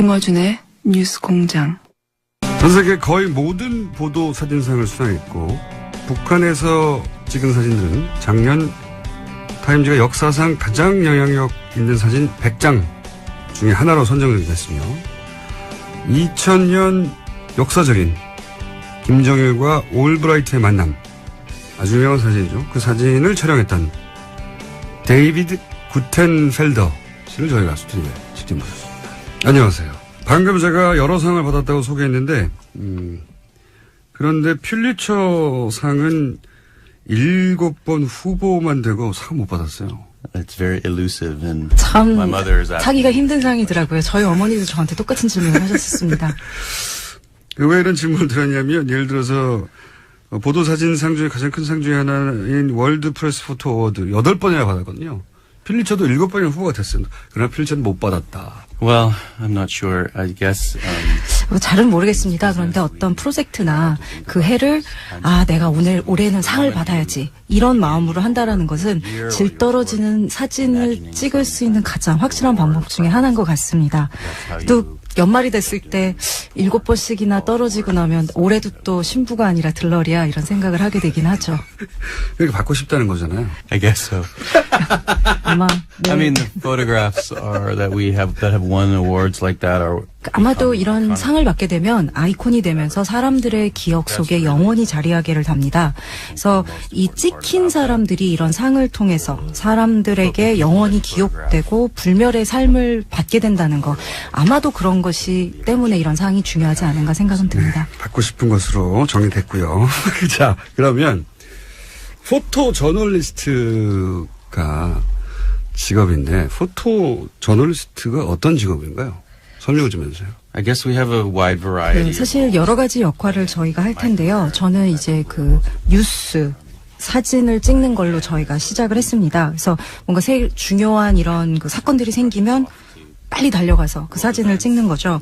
김어준의 뉴스 공장. 전 세계 거의 모든 보도 사진상을 수상했고 북한에서 찍은 사진들은 작년 타임즈가 역사상 가장 영향력 있는 사진 100장 중에 하나로 선정됐으며 2000년 역사적인 김정일과 올브라이트의 만남, 아주 유명한 사진이죠. 그 사진을 촬영했던 데이비드 구텐펠더 씨를 저희가 스튜디오에 직접 모셨습니다. 안녕하세요. 방금 제가 여러 상을 받았다고 소개했는데 그런데 퓰리처 상은 7번 후보만 되고 상 못 받았어요. It's very elusive and 참 my mother is 타기가 힘든 상이더라고요. 저희 어머니도 저한테 똑같은 질문을 하셨었습니다. 왜 이런 질문을 드렸냐면 예를 들어서 보도사진상 중에 가장 큰 상 중에 하나인 월드 프레스 포토 어워드 8번이나 받았거든요. 퓰리처도 7번이나 후보가 됐어요. 그러나 퓰리처는 못 받았다. Well, I'm not sure. I guess. 잘은 모르겠습니다. 그런데 어떤 프로젝트나 그 해를 내가 올해는 상을 받아야지 이런 마음으로 한다라는 것은 질 떨어지는 사진을 찍을 수 있는 가장 확실한 방법 중에 하나인 것 같습니다. 또 연말이 됐을 때 7번씩이나 떨어지고 나면 올해도 또 신부가 아니라 들러리야 이런 생각을 하게 되긴 하죠. 이렇게 받고 싶다는 거잖아요. I guess so. 아마 I mean, the photographs that have won awards like that are. 아마도 이런 상을 받게 되면 아이콘이 되면서 사람들의 기억 속에 영원히 자리하게를 답니다. 그래서 이 찍힌 사람들이 이런 상을 통해서 사람들에게 영원히 기억되고 불멸의 삶을 받게 된다는 거, 아마도 그런 것이 때문에 이런 상이 중요하지 않은가 생각은 듭니다. 네, 받고 싶은 것으로 정리됐고요. 자, 그러면 포토 저널리스트가 직업인데 포토 저널리스트가 어떤 직업인가요? 설명을 좀 해주세요. I guess we have a wide variety. 사실 여러 가지 역할을 저희가 할 텐데요. 저는 이제 그 뉴스 사진을 찍는 걸로 저희가 시작을 했습니다. 그래서 뭔가 중요한 이런 그 사건들이 생기면 빨리 달려가서 그 사진을 찍는 거죠.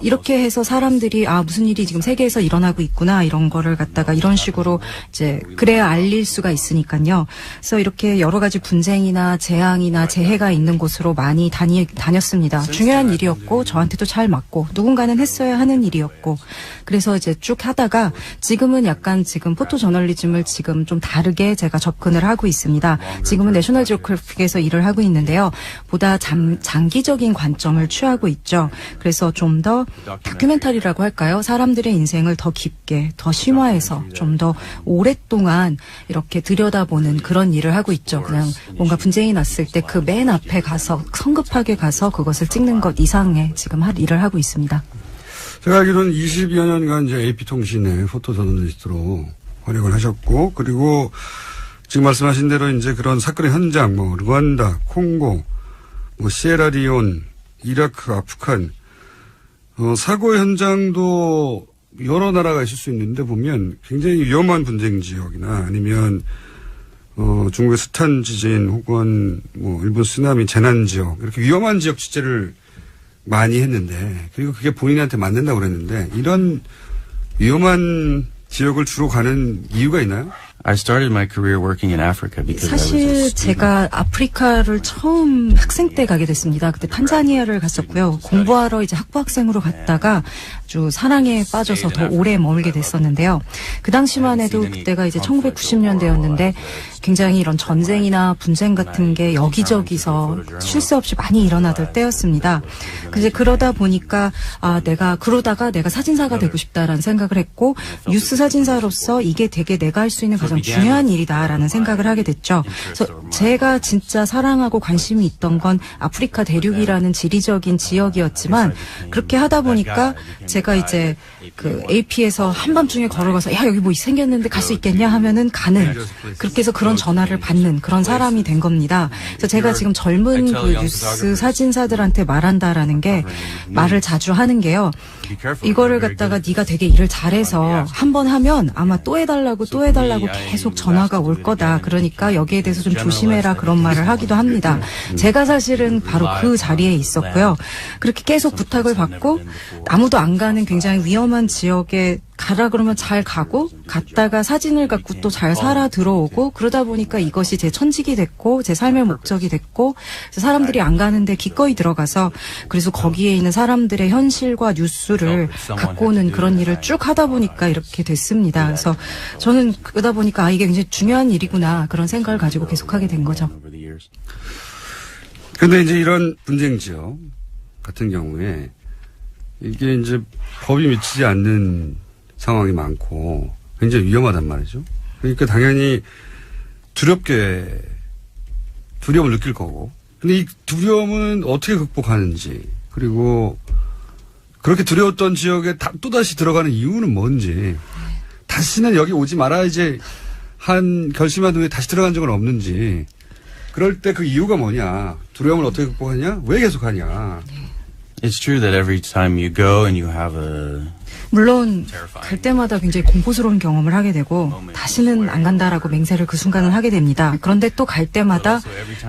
이렇게 해서 사람들이 무슨 일이 지금 세계에서 일어나고 있구나 이런 거를 갖다가 이런 식으로 이제 그래야 알릴 수가 있으니까요. 그래서 이렇게 여러 가지 분쟁이나 재앙이나 재해가 있는 곳으로 많이 다녔습니다. 중요한 일이었고 저한테도 잘 맞고 누군가는 했어야 하는 일이었고 그래서 이제 쭉 하다가 지금은 약간 지금 포토 저널리즘을 지금 좀 다르게 제가 접근을 하고 있습니다. 지금은 내셔널 지오그래픽에서 일을 하고 있는데요. 보다 장기적인 관점을 취하고 있죠. 그래서 좀 더 다큐멘터리라고 할까요? 사람들의 인생을 더 깊게, 더 심화해서 좀 더 오랫동안 이렇게 들여다보는 그런 일을 하고 있죠. 그냥 뭔가 분쟁이 났을 때 그 맨 앞에 가서 성급하게 가서 그것을 찍는 것 이상의 지금 일을 하고 있습니다. 제가 알기로는 20여 년간 이제 AP통신의 포토 저널리스트로 활약을 하셨고, 그리고 지금 말씀하신 대로 이제 그런 사건의 현장, 르완다, 콩고, 시에라리온, 이라크, 아프간, 사고 현장도 여러 나라가 있을 수 있는데 보면 굉장히 위험한 분쟁 지역이나 아니면, 중국의 스탄 지진 혹은 일본 쓰나미 재난 지역, 이렇게 위험한 지역 취재를 많이 했는데, 그리고 그게 본인한테 맞는다고 그랬는데, 이런 위험한 지역을 주로 가는 이유가 있나요? I started my career working in Africa because 사실 제가 아프리카를 처음 학생 때 가게 됐습니다. 그때 탄자니아를 갔었고요. 공부하러 이제 학부학생으로 갔다가 아주 사랑에 빠져서 더 오래 머물게 됐었는데요. 그 당시만 해도 그때가 이제 1990년대였는데 굉장히 이런 전쟁이나 분쟁 같은 게 여기저기서 쉴 새 없이 많이 일어나던 때였습니다. 그래서 그러다 보니까 내가 사진사가 되고 싶다라는 생각을 했고 뉴스 사진사로서 이게 되게 내가 할 수 있는 가장 중요한 일이다라는 생각을 하게 됐죠. 그래서 제가 진짜 사랑하고 관심이 있던 건 아프리카 대륙이라는 지리적인 지역이었지만 그렇게 하다 보니까 제가 이제 그 AP에서 한밤중에 걸어가서 여기 뭐 생겼는데 갈 수 있겠냐 하면은 가는, 그렇게 해서 그런 전화를 받는 그런 사람이 된 겁니다. 그래서 제가 지금 젊은 그 뉴스 사진사들한테 말한다라는 게 말을 자주 하는 게요. 이거를 갖다가 네가 되게 일을 잘해서 한 번 하면 아마 또 해달라고 계속 전화가 올 거다. 그러니까 여기에 대해서 좀 조심해라 그런 말을 하기도 합니다. 제가 사실은 바로 그 자리에 있었고요. 그렇게 계속 부탁을 받고 아무도 안 가는 굉장히 위험한 지역에 가라 그러면 잘 가고 갔다가 사진을 갖고 또 잘 살아 들어오고 그러다 보니까 이것이 제 천직이 됐고 제 삶의 목적이 됐고 그래서 사람들이 안 가는데 기꺼이 들어가서 그래서 거기에 있는 사람들의 현실과 뉴스를 갖고 오는 그런 일을 쭉 하다 보니까 이렇게 됐습니다. 그래서 저는 그러다 보니까 아, 이게 굉장히 중요한 일이구나 그런 생각을 가지고 계속하게 된 거죠. 근데 이제 이런 분쟁 지역 같은 경우에 이게 이제 법이 미치지 않는 상황이 많고 굉장히 위험하단 말이죠. 그러니까 당연히 두려움을 느낄 거고. 근데 이 두려움은 어떻게 극복하는지 그리고 그렇게 두려웠던 지역에 또다시 들어가는 이유는 뭔지 다시는 여기 오지 말아야지 한 결심한 후에 다시 들어간 적은 없는지 그럴 때 그 이유가 뭐냐 두려움을 어떻게 극복하냐 왜 계속하냐. It's true that every time you go and you have a 물론 갈 때마다 굉장히 공포스러운 경험을 하게 되고 다시는 안 간다라고 맹세를 그 순간은 하게 됩니다. 그런데 또 갈 때마다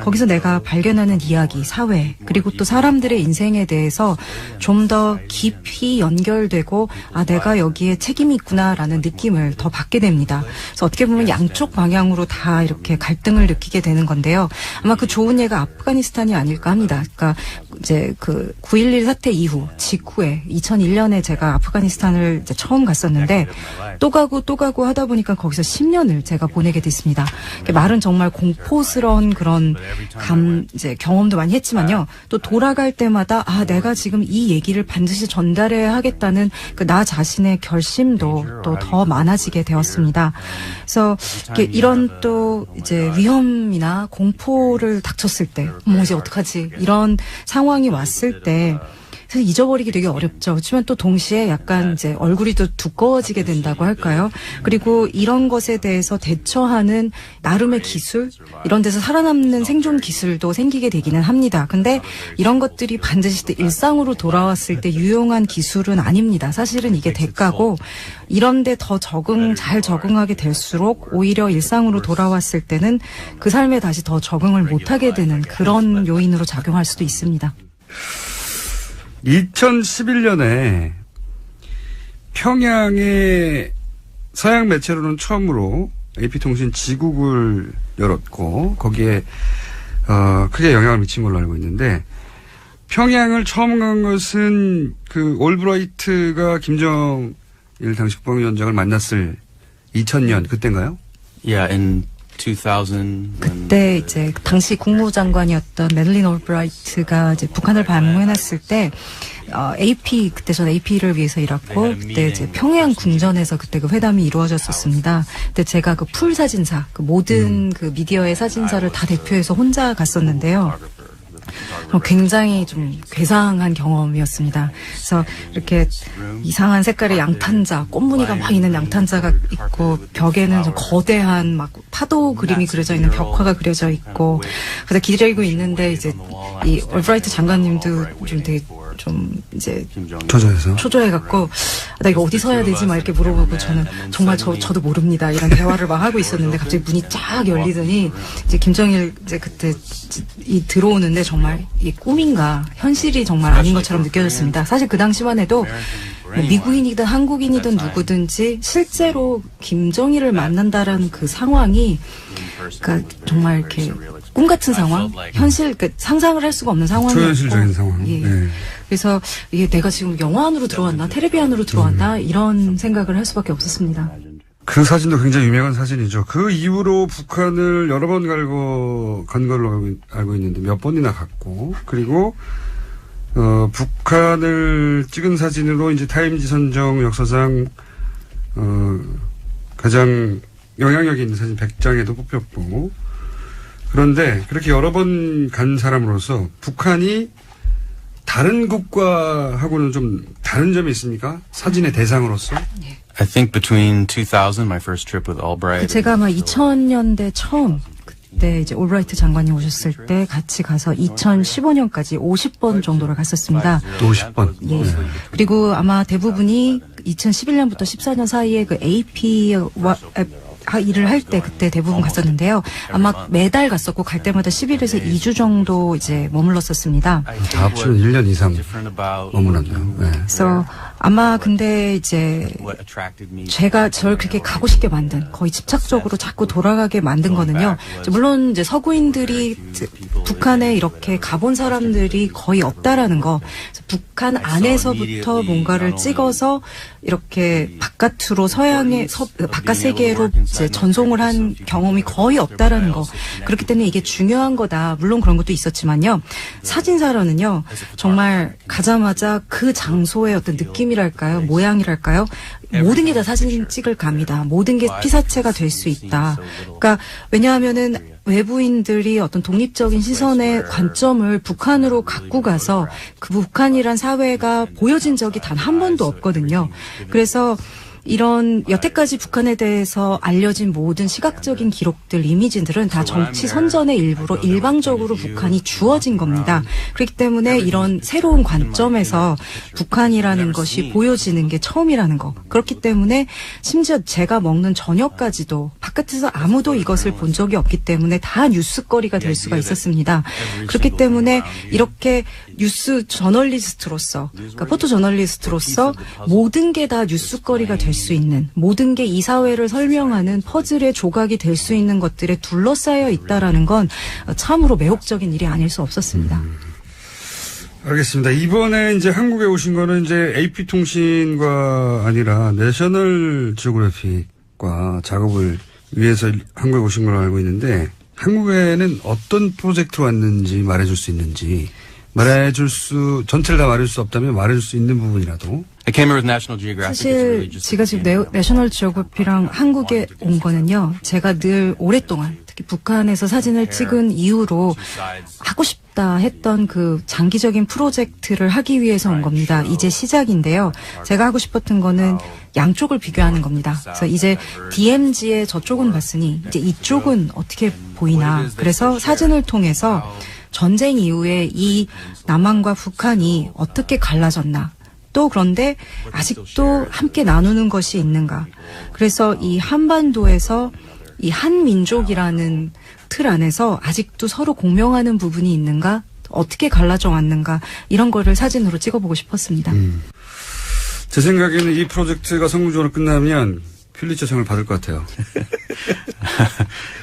거기서 내가 발견하는 이야기, 사회 그리고 또 사람들의 인생에 대해서 좀 더 깊이 연결되고 아 내가 여기에 책임이 있구나라는 느낌을 더 받게 됩니다. 그래서 어떻게 보면 양쪽 방향으로 다 이렇게 갈등을 느끼게 되는 건데요. 아마 그 좋은 예가 아프가니스탄이 아닐까 합니다. 그러니까 이제 그 9.11 사태 이후 직후에 2001년에 제가 아프가니스탄을 이제 처음 갔었는데 또 가고 하다 보니까 거기서 10년을 제가 보내게 됐습니다. 말은 정말 공포스러운 그런 이제 경험도 많이 했지만요. 또 돌아갈 때마다 아 내가 지금 이 얘기를 반드시 전달해야 하겠다는 그 나 자신의 결심도 또 더 많아지게 되었습니다. 그래서 이런 또 이제 위험이나 공포를 닥쳤을 때 이제 어떡하지 이런 상황이 왔을 때 사실 잊어버리기 되게 어렵죠. 그렇지만 또 동시에 약간 이제 얼굴이 또 두꺼워지게 된다고 할까요? 그리고 이런 것에 대해서 대처하는 나름의 기술, 이런 데서 살아남는 생존 기술도 생기게 되기는 합니다. 근데 이런 것들이 반드시 또 일상으로 돌아왔을 때 유용한 기술은 아닙니다. 사실은 이게 대가고 이런데 더 잘 적응하게 될수록 오히려 일상으로 돌아왔을 때는 그 삶에 다시 더 적응을 못하게 되는 그런 요인으로 작용할 수도 있습니다. 2011년에 평양에 서양 매체로는 처음으로 AP통신 지국을 열었고 거기에 크게 영향을 미친 걸로 알고 있는데 평양을 처음 간 것은 그 올브라이트가 김정일 당시 국방위원장을 만났을 2000년 그때인가요? Yeah, in 2000. 그때 이제 당시 국무장관이었던 매들린 올브라이트가 이제 북한을 방문했을 때 AP 그때 전 AP를 위해서 일했고 그때 이제 평양 궁전에서 그때 그 회담이 이루어졌었습니다. 그때 제가 그 풀 사진사 그 모든 그 미디어의 사진사를 다 대표해서 혼자 갔었는데요. 굉장히 좀 괴상한 경험이었습니다. 그래서 이렇게 이상한 색깔의 양탄자, 꽃무늬가 막 있는 양탄자가 있고 벽에는 좀 거대한 막 파도 그림이 그려져 있는 벽화가 그려져 있고 그래서 기다리고 있는데 이제 이 올브라이트 장관님도 좀 되게 좀 이제 초조해갖고 나 이거 어디 서야 되지 막 이렇게 물어보고 저는 정말 저도 모릅니다 이런 대화를 막 하고 있었는데 갑자기 문이 쫙 열리더니 이제 김정일 이제 그때 들어오는데 정말 이 꿈인가 현실이 정말 아닌 것처럼 느껴졌습니다. 사실 그 당시만 해도 미국인이든 한국인이든 누구든지 실제로 김정일을 만난다라는 그 상황이 그러니까 정말 이렇게 꿈 같은 상황, 현실, 상상을 할 수가 없는 상황이었고, 초현실적인 상황. 예. 네. 그래서 이게 내가 지금 영화 안으로 들어왔나, 텔레비 안으로 들어왔나 이런 생각을 할 수밖에 없었습니다. 그 사진도 굉장히 유명한 사진이죠. 그 이후로 북한을 여러 번 간 걸로 알고 있는데 몇 번이나 갔고, 그리고 북한을 찍은 사진으로 이제 타임지 선정 역사상 가장 영향력이 있는 사진 100장에도 뽑혔고. 그런데 그렇게 여러 번 간 사람으로서 북한이 다른 국가하고는 좀 다른 점이 있습니까? 사진의 대상으로서? I think between 2000, my first trip with Albright. 제가 아마 2000년대 처음 그때 이제 올브라이트 장관이 오셨을 때 같이 가서 2015년까지 50번 정도를 갔었습니다. 50번. 예. 그리고 아마 대부분이 2011년부터 14년 사이에 그 AP와 일을 할 때 그때 대부분 갔었는데요. 아마 매달 갔었고 갈 때마다 10일에서 2주 정도 이제 머물렀었습니다. 다 합치면 1년 이상 머물렀네요. 네. 그래서 아마 근데 이제 What attracted me? 제가 저를 그렇게 가고 싶게 만든, 거의 집착적으로 자꾸 돌아가게 만든 거는요. 이제 물론 이제 서구인들이 이제 북한에 이렇게 가본 사람들이 거의 없다라는 거. 그래서 북한 안에서부터 뭔가를 찍어서 이렇게 바깥으로 바깥 세계로 이제 전송을 한 경험이 거의 없다라는 거. 그렇기 때문에 이게 중요한 거다. 물론 그런 것도 있었지만요. 사진사로는요. 정말 가자마자 그 장소의 어떤 느낌이랄까요? 모양이랄까요? 모든 게 다 사진 찍을 갑니다. 모든 게 피사체가 될 수 있다. 그러니까 왜냐하면은 외부인들이 어떤 독립적인 시선의 관점을 북한으로 갖고 가서 그 북한이란 사회가 보여진 적이 단 한 번도 없거든요. 그래서 이런 여태까지 북한에 대해서 알려진 모든 시각적인 기록들, 이미지들은 다 정치 선전의 일부로 일방적으로 북한이 주어진 겁니다. 그렇기 때문에 이런 새로운 관점에서 북한이라는 것이 보여지는 게 처음이라는 거. 그렇기 때문에 심지어 제가 먹는 저녁까지도 바깥에서 아무도 이것을 본 적이 없기 때문에 다 뉴스거리가 될 수가 있었습니다. 그렇기 때문에 이렇게 뉴스 저널리스트로서, 그러니까 포토 저널리스트로서 모든 게 다 뉴스거리가 될 수 있는, 모든 게 이 사회를 설명하는 퍼즐의 조각이 될 수 있는 것들에 둘러싸여 있다라는 건 참으로 매혹적인 일이 아닐 수 없었습니다. 알겠습니다. 이번에 이제 한국에 오신 거는 이제 AP통신과 아니라 내셔널 지오그래픽과 작업을 위해서 한국에 오신 걸로 알고 있는데, 한국에는 어떤 프로젝트로 왔는지 말해줄 수 있는지, 전체를 다 말해줄 수 없다면 말해줄 수 있는 부분이라도. I came here with National Geographic. It's really 사실 just 제가 지금 내셔널 지오그래피랑 한국에 온 거는요. 제가 늘 오랫동안 특히 북한에서 사진을 찍은 이후로 하고 싶다 했던 그 장기적인 프로젝트를 하기 위해서 온 겁니다. 이제 시작인데요. 제가 하고 싶었던 거는 양쪽을 비교하는 겁니다. 그래서 이제 DMZ의 저쪽은 봤으니 이제 이쪽은 어떻게 보이나. 그래서 사진을 통해서 전쟁 이후에 이 남한과 북한이 어떻게 갈라졌나. 또 그런데 아직도 함께 나누는 것이 있는가. 그래서 이 한반도에서 이 한민족이라는 틀 안에서 아직도 서로 공명하는 부분이 있는가. 어떻게 갈라져 왔는가. 이런 거를 사진으로 찍어보고 싶었습니다. 제 생각에는 이 프로젝트가 성공적으로 끝나면 퓰리처상을 받을 것 같아요.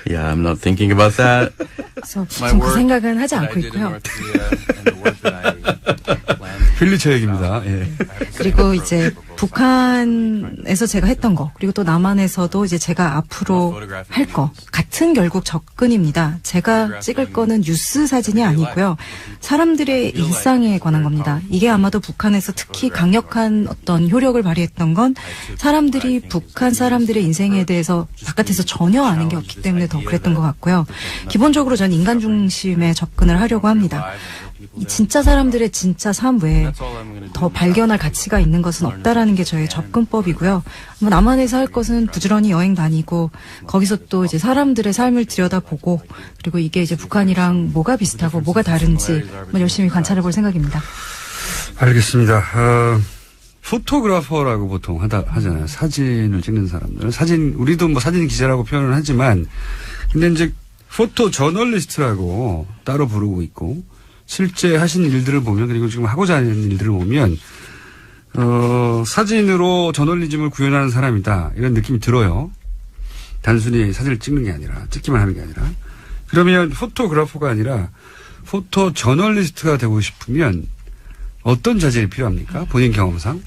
Yeah, I'm not thinking about that. 그래서 지금 그 생각은 하지 않고 있고요. 퓰리처 얘기입니다. 예. 그리고 이제 북한에서 제가 했던 거, 그리고 또 남한에서도 이제 제가 앞으로 할 거, 같은 결국 접근입니다. 제가 찍을 거는 뉴스 사진이 아니고요. 사람들의 일상에 관한 겁니다. 이게 아마도 북한에서 특히 강력한 어떤 효력을 발휘했던 건 사람들이 북한 사람들의 인생에 대해서 바깥에서 전혀 아는 게 없기 때문에 더 그랬던 것 같고요. 기본적으로 저는 인간 중심의 접근을 하려고 합니다. 이 진짜 사람들의 진짜 삶 외에 더 발견할 가치가 있는 것은 없다라는 게 저의 접근법이고요. 남한에서 할 것은 부지런히 여행 다니고 거기서 또 이제 사람들의 삶을 들여다보고, 그리고 이게 이제 북한이랑 뭐가 비슷하고 뭐가 다른지 열심히 관찰해 볼 생각입니다. 알겠습니다. 포토그래퍼라고 보통 하잖아요. 사진을 찍는 사람들. 우리도 뭐 사진 기자라고 표현을 하지만, 근데 이제 포토 저널리스트라고 따로 부르고 있고, 실제 하신 일들을 보면, 그리고 지금 하고자 하는 일들을 보면, 사진으로 저널리즘을 구현하는 사람이다. 이런 느낌이 들어요. 단순히 사진을 찍는 게 아니라, 찍기만 하는 게 아니라. 그러면 포토그래퍼가 아니라 포토 저널리스트가 되고 싶으면 어떤 자질이 필요합니까? 본인 경험상?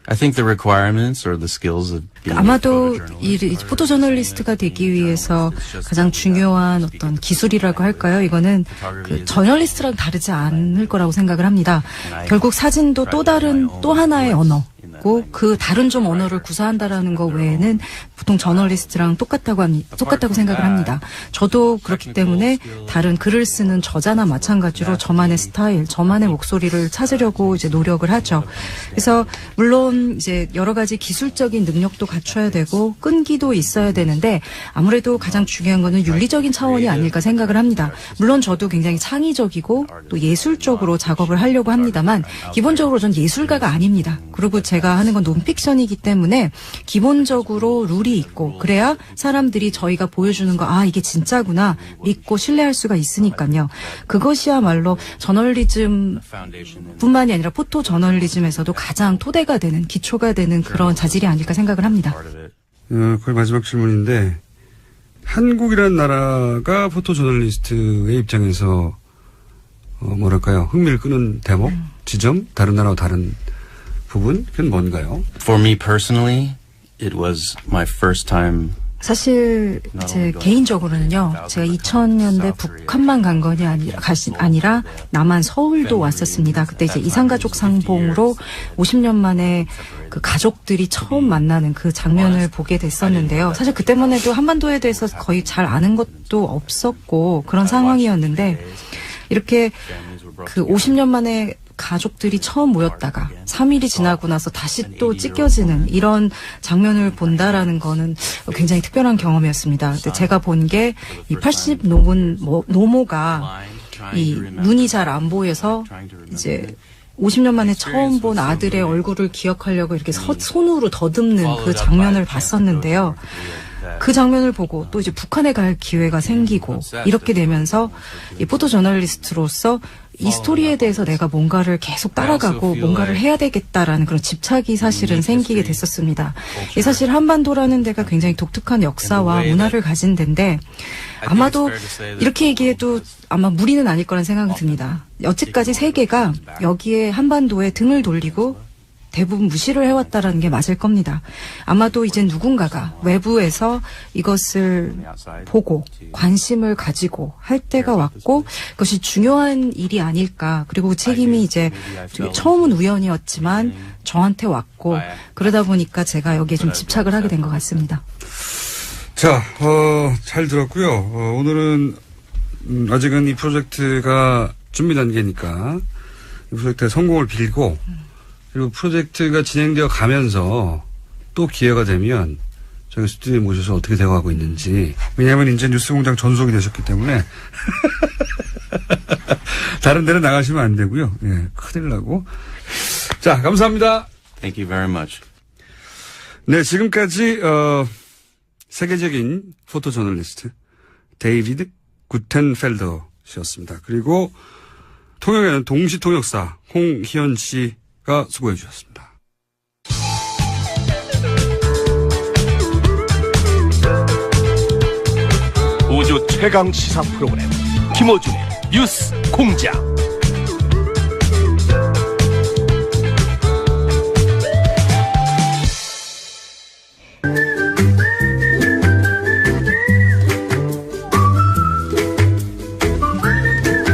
I think the requirements or the skills of being 아마도 a photojournalist 이 포토 저널리스트가 되기 위해서 가장 중요한 어떤 기술이라고 할까요? 이거는 그 저널리스트랑 다르지 않을 거라고 생각을 합니다. 결국 사진도 또 다른 또 하나의 언어고, 그 다른 좀 언어를 구사한다라는 거 외에는 보통 저널리스트랑 똑같다고 생각을 합니다. 저도 그렇기 때문에 다른 글을 쓰는 저자나 마찬가지로 저만의 스타일, 저만의 목소리를 찾으려고 이제 노력을 하죠. 그래서 물론 이제 여러 가지 기술적인 능력도 갖춰야 되고 끈기도 있어야 되는데, 아무래도 가장 중요한 거는 윤리적인 차원이 아닐까 생각을 합니다. 물론 저도 굉장히 창의적이고 또 예술적으로 작업을 하려고 합니다만, 기본적으로 전 예술가가 아닙니다. 그리고 제가 저희가 하는 건 논픽션이기 때문에 기본적으로 룰이 있고 그래야 사람들이 저희가 보여주는 거 이게 진짜구나 믿고 신뢰할 수가 있으니까요. 그것이야말로 저널리즘 뿐만이 아니라 포토 저널리즘에서도 가장 토대가 되는 기초가 되는 그런 자질이 아닐까 생각을 합니다. 거의 마지막 질문인데 한국이라는 나라가 포토 저널리스트의 입장에서 뭐랄까요? 흥미를 끄는 대목, 지점, 다른 나라와 다른 부분, 그건 뭔가요? For me personally, it was my first time. 사실 제 개인적으로는요. 제가 2000년대 북한만 간 건이 아니라 남한 서울도 왔었습니다. 그때 이제 이산가족 상봉으로 50년 만에 그 가족들이 처음 만나는 그 장면을 보게 됐었는데요. 사실 그때만 해도 한반도에 대해서 거의 잘 아는 것도 없었고 그런 상황이었는데 이렇게 그 50년 만에 가족들이 처음 모였다가 3일이 지나고 나서 다시 또 찢겨지는 이런 장면을 본다라는 거는 굉장히 특별한 경험이었습니다. 근데 제가 본 게 이 80 노모가 이 눈이 잘 안 보여서 이제 50년 만에 처음 본 아들의 얼굴을 기억하려고 이렇게 손으로 더듬는 그 장면을 봤었는데요. 그 장면을 보고 또 이제 북한에 갈 기회가 생기고 이렇게 되면서 이 포토 저널리스트로서 이 스토리에 대해서 내가 뭔가를 계속 따라가고 뭔가를 해야 되겠다라는 그런 집착이 사실은 생기게 됐었습니다. 사실 한반도라는 데가 굉장히 독특한 역사와 문화를 가진 데인데 아마도 이렇게 얘기해도 아마 무리는 아닐 거란 생각이 듭니다. 여태까지 세계가 여기에 한반도에 등을 돌리고 대부분 무시를 해왔다라는 게 맞을 겁니다. 아마도 이제 누군가가 외부에서 이것을 보고 관심을 가지고 할 때가 왔고 그것이 중요한 일이 아닐까. 그리고 책임이 이제 처음은 우연이었지만 저한테 왔고 그러다 보니까 제가 여기에 좀 집착을 하게 된 것 같습니다. 자, 잘 들었고요. 오늘은 아직은 이 프로젝트가 준비 단계니까 이 프로젝트의 성공을 빌고 그리고 프로젝트가 진행되어 가면서 또 기회가 되면 저희 스튜디오에 모셔서 어떻게 되어가고 있는지. 왜냐하면 이제 뉴스공장 전속이 되셨기 때문에 다른 데는 나가시면 안 되고요. 예, 큰일 나고. 자, 감사합니다. Thank you very much. 네, 지금까지 세계적인 포토 저널리스트 데이비드 구텐펠더 씨였습니다. 그리고 통역에는 동시통역사 홍희연 씨가 수고해 주셨습니다. 우주 최강 시사 프로그램 김어준의 뉴스 공장.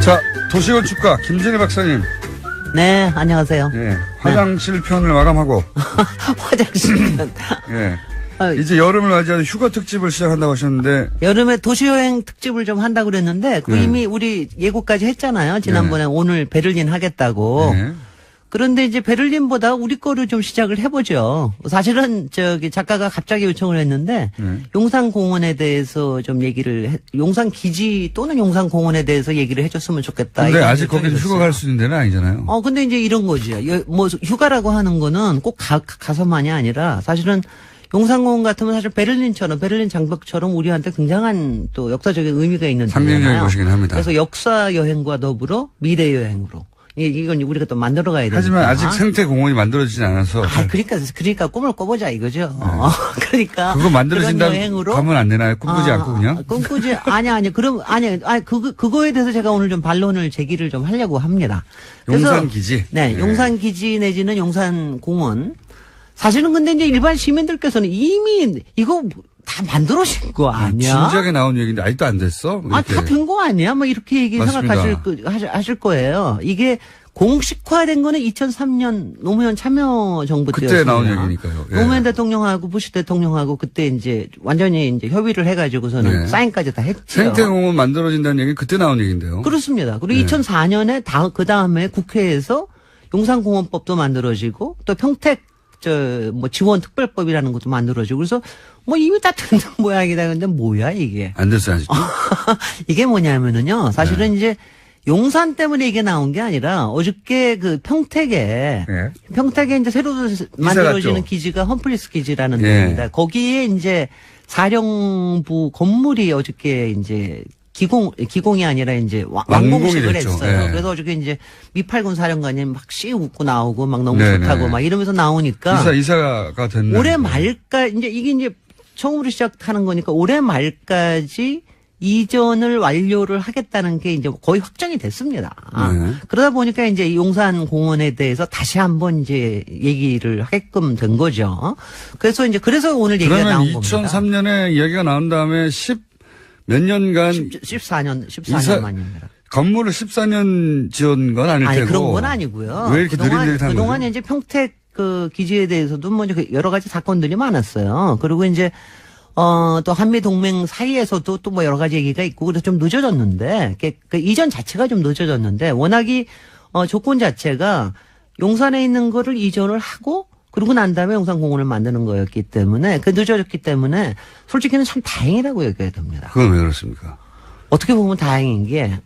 자, 도시건축가 김진애 박사님. 네, 안녕하세요. 예, 화장실 편을 마감하고. 화장실 편. 예. 이제 여름을 맞이하는 휴가 특집을 시작한다고 하셨는데. 여름에 도시여행 특집을 좀 한다고 그랬는데, 이미 우리 예고까지 했잖아요. 지난번에 오늘 베를린 하겠다고. 네. 그런데 이제 베를린보다 우리 거를 좀 시작을 해보죠. 사실은 작가가 갑자기 요청을 했는데, 용산공원에 대해서 좀 용산기지 또는 용산공원에 대해서 얘기를 해줬으면 좋겠다. 근데 아직 거기서 휴가 갈 수 있는 데는 아니잖아요. 근데 이제 이런 거죠. 뭐 휴가라고 하는 거는 꼭 가서만이 아니라 사실은 용산공원 같으면 사실 베를린 장벽처럼 우리한테 굉장한 또 역사적인 의미가 있는 상징적인 데잖아요. 곳이긴 합니다. 그래서 역사 여행과 더불어 미래 여행으로 이건 우리가 또 만들어 가야 되니까. 하지만 아직 생태 공원이 만들어지지 않아서. 그러니까 꿈을 꿔보자 이거죠. 그러니까 그거 만들어진다면 여행으로 가면 안 되나요? 꿈꾸지 않고 그냥? 꿈꾸지 아니. 그럼 그거에 대해서 제가 오늘 좀 반론을 제기를 좀 하려고 합니다. 용산기지. 네, 용산기지 내지는 용산공원. 사실은 근데 이제 일반 시민들께서는 이미 이거 다 만들어진 거 아니야? 진작에 나온 얘기인데 아직도 안 됐어? 다 된 거 아니야? 뭐 이렇게 하실 거예요. 이게 공식화된 거는 2003년 노무현 참여 정부 때였습니다. 그때 나온 얘기니까요. 예. 노무현 대통령하고 부시 대통령하고 그때 이제 완전히 이제 협의를 해가지고서는 사인까지 다 했죠. 생태공원 만들어진다는 얘기 그때 나온 얘기인데요. 그렇습니다. 그리고 2004년에 그 다음에 국회에서 용산공원법도 만들어지고 또 평택 지원 특별법이라는 것도 만들어지고 그래서 이미 다 된 모양이다. 근데 뭐야 이게? 안 됐어요 아직도? 이게 뭐냐면은요. 사실은 이제 용산 때문에 이게 나온 게 아니라 어저께 그 평택에 이제 새로 만들어지는 갔죠. 기지가 험플리스 기지라는 예. 데입니다. 거기에 이제 사령부 건물이 어저께 이제 기공이 아니라 이제 완공식을 완공이 됐죠. 했어요. 예. 그래서 어저께 이제 미8군 사령관이 막 씩 웃고 나오고 막 너무 네네. 좋다고 막 이러면서 나오니까 이사가 됐네. 올해 말까지 이제 이게 이제 처음으로 시작하는 거니까 올해 말까지 이전을 완료를 하겠다는 게 이제 거의 확정이 됐습니다. 네. 그러다 보니까 이제 이 용산 공원에 대해서 다시 한번 이제 얘기를 하게끔 된 거죠. 그래서 오늘 얘기가 그러면 나온 겁니다. 2003년에 이야기가 나온 다음에 몇 년간 14년 만입니다. 건물을 14년 지은 건 아닐 아니 테고. 그런 건 아니고요. 왜 이렇게 느릿느릿한 그동안에 거죠? 이제 평택 그 기지에 대해서도 뭐 여러 가지 사건들이 많았어요. 그리고 이제 또 한미 동맹 사이에서도 또 뭐 여러 가지 얘기가 있고 그래서 좀 늦어졌는데 그 이전 자체가 좀 늦어졌는데 워낙이 조건 자체가 용산에 있는 거를 이전을 하고 그러고 난 다음에 용산공원을 만드는 거였기 때문에 그 늦어졌기 때문에 솔직히는 참 다행이라고 얘기해야 됩니다. 그건 왜 그렇습니까? 어떻게 보면 다행인 게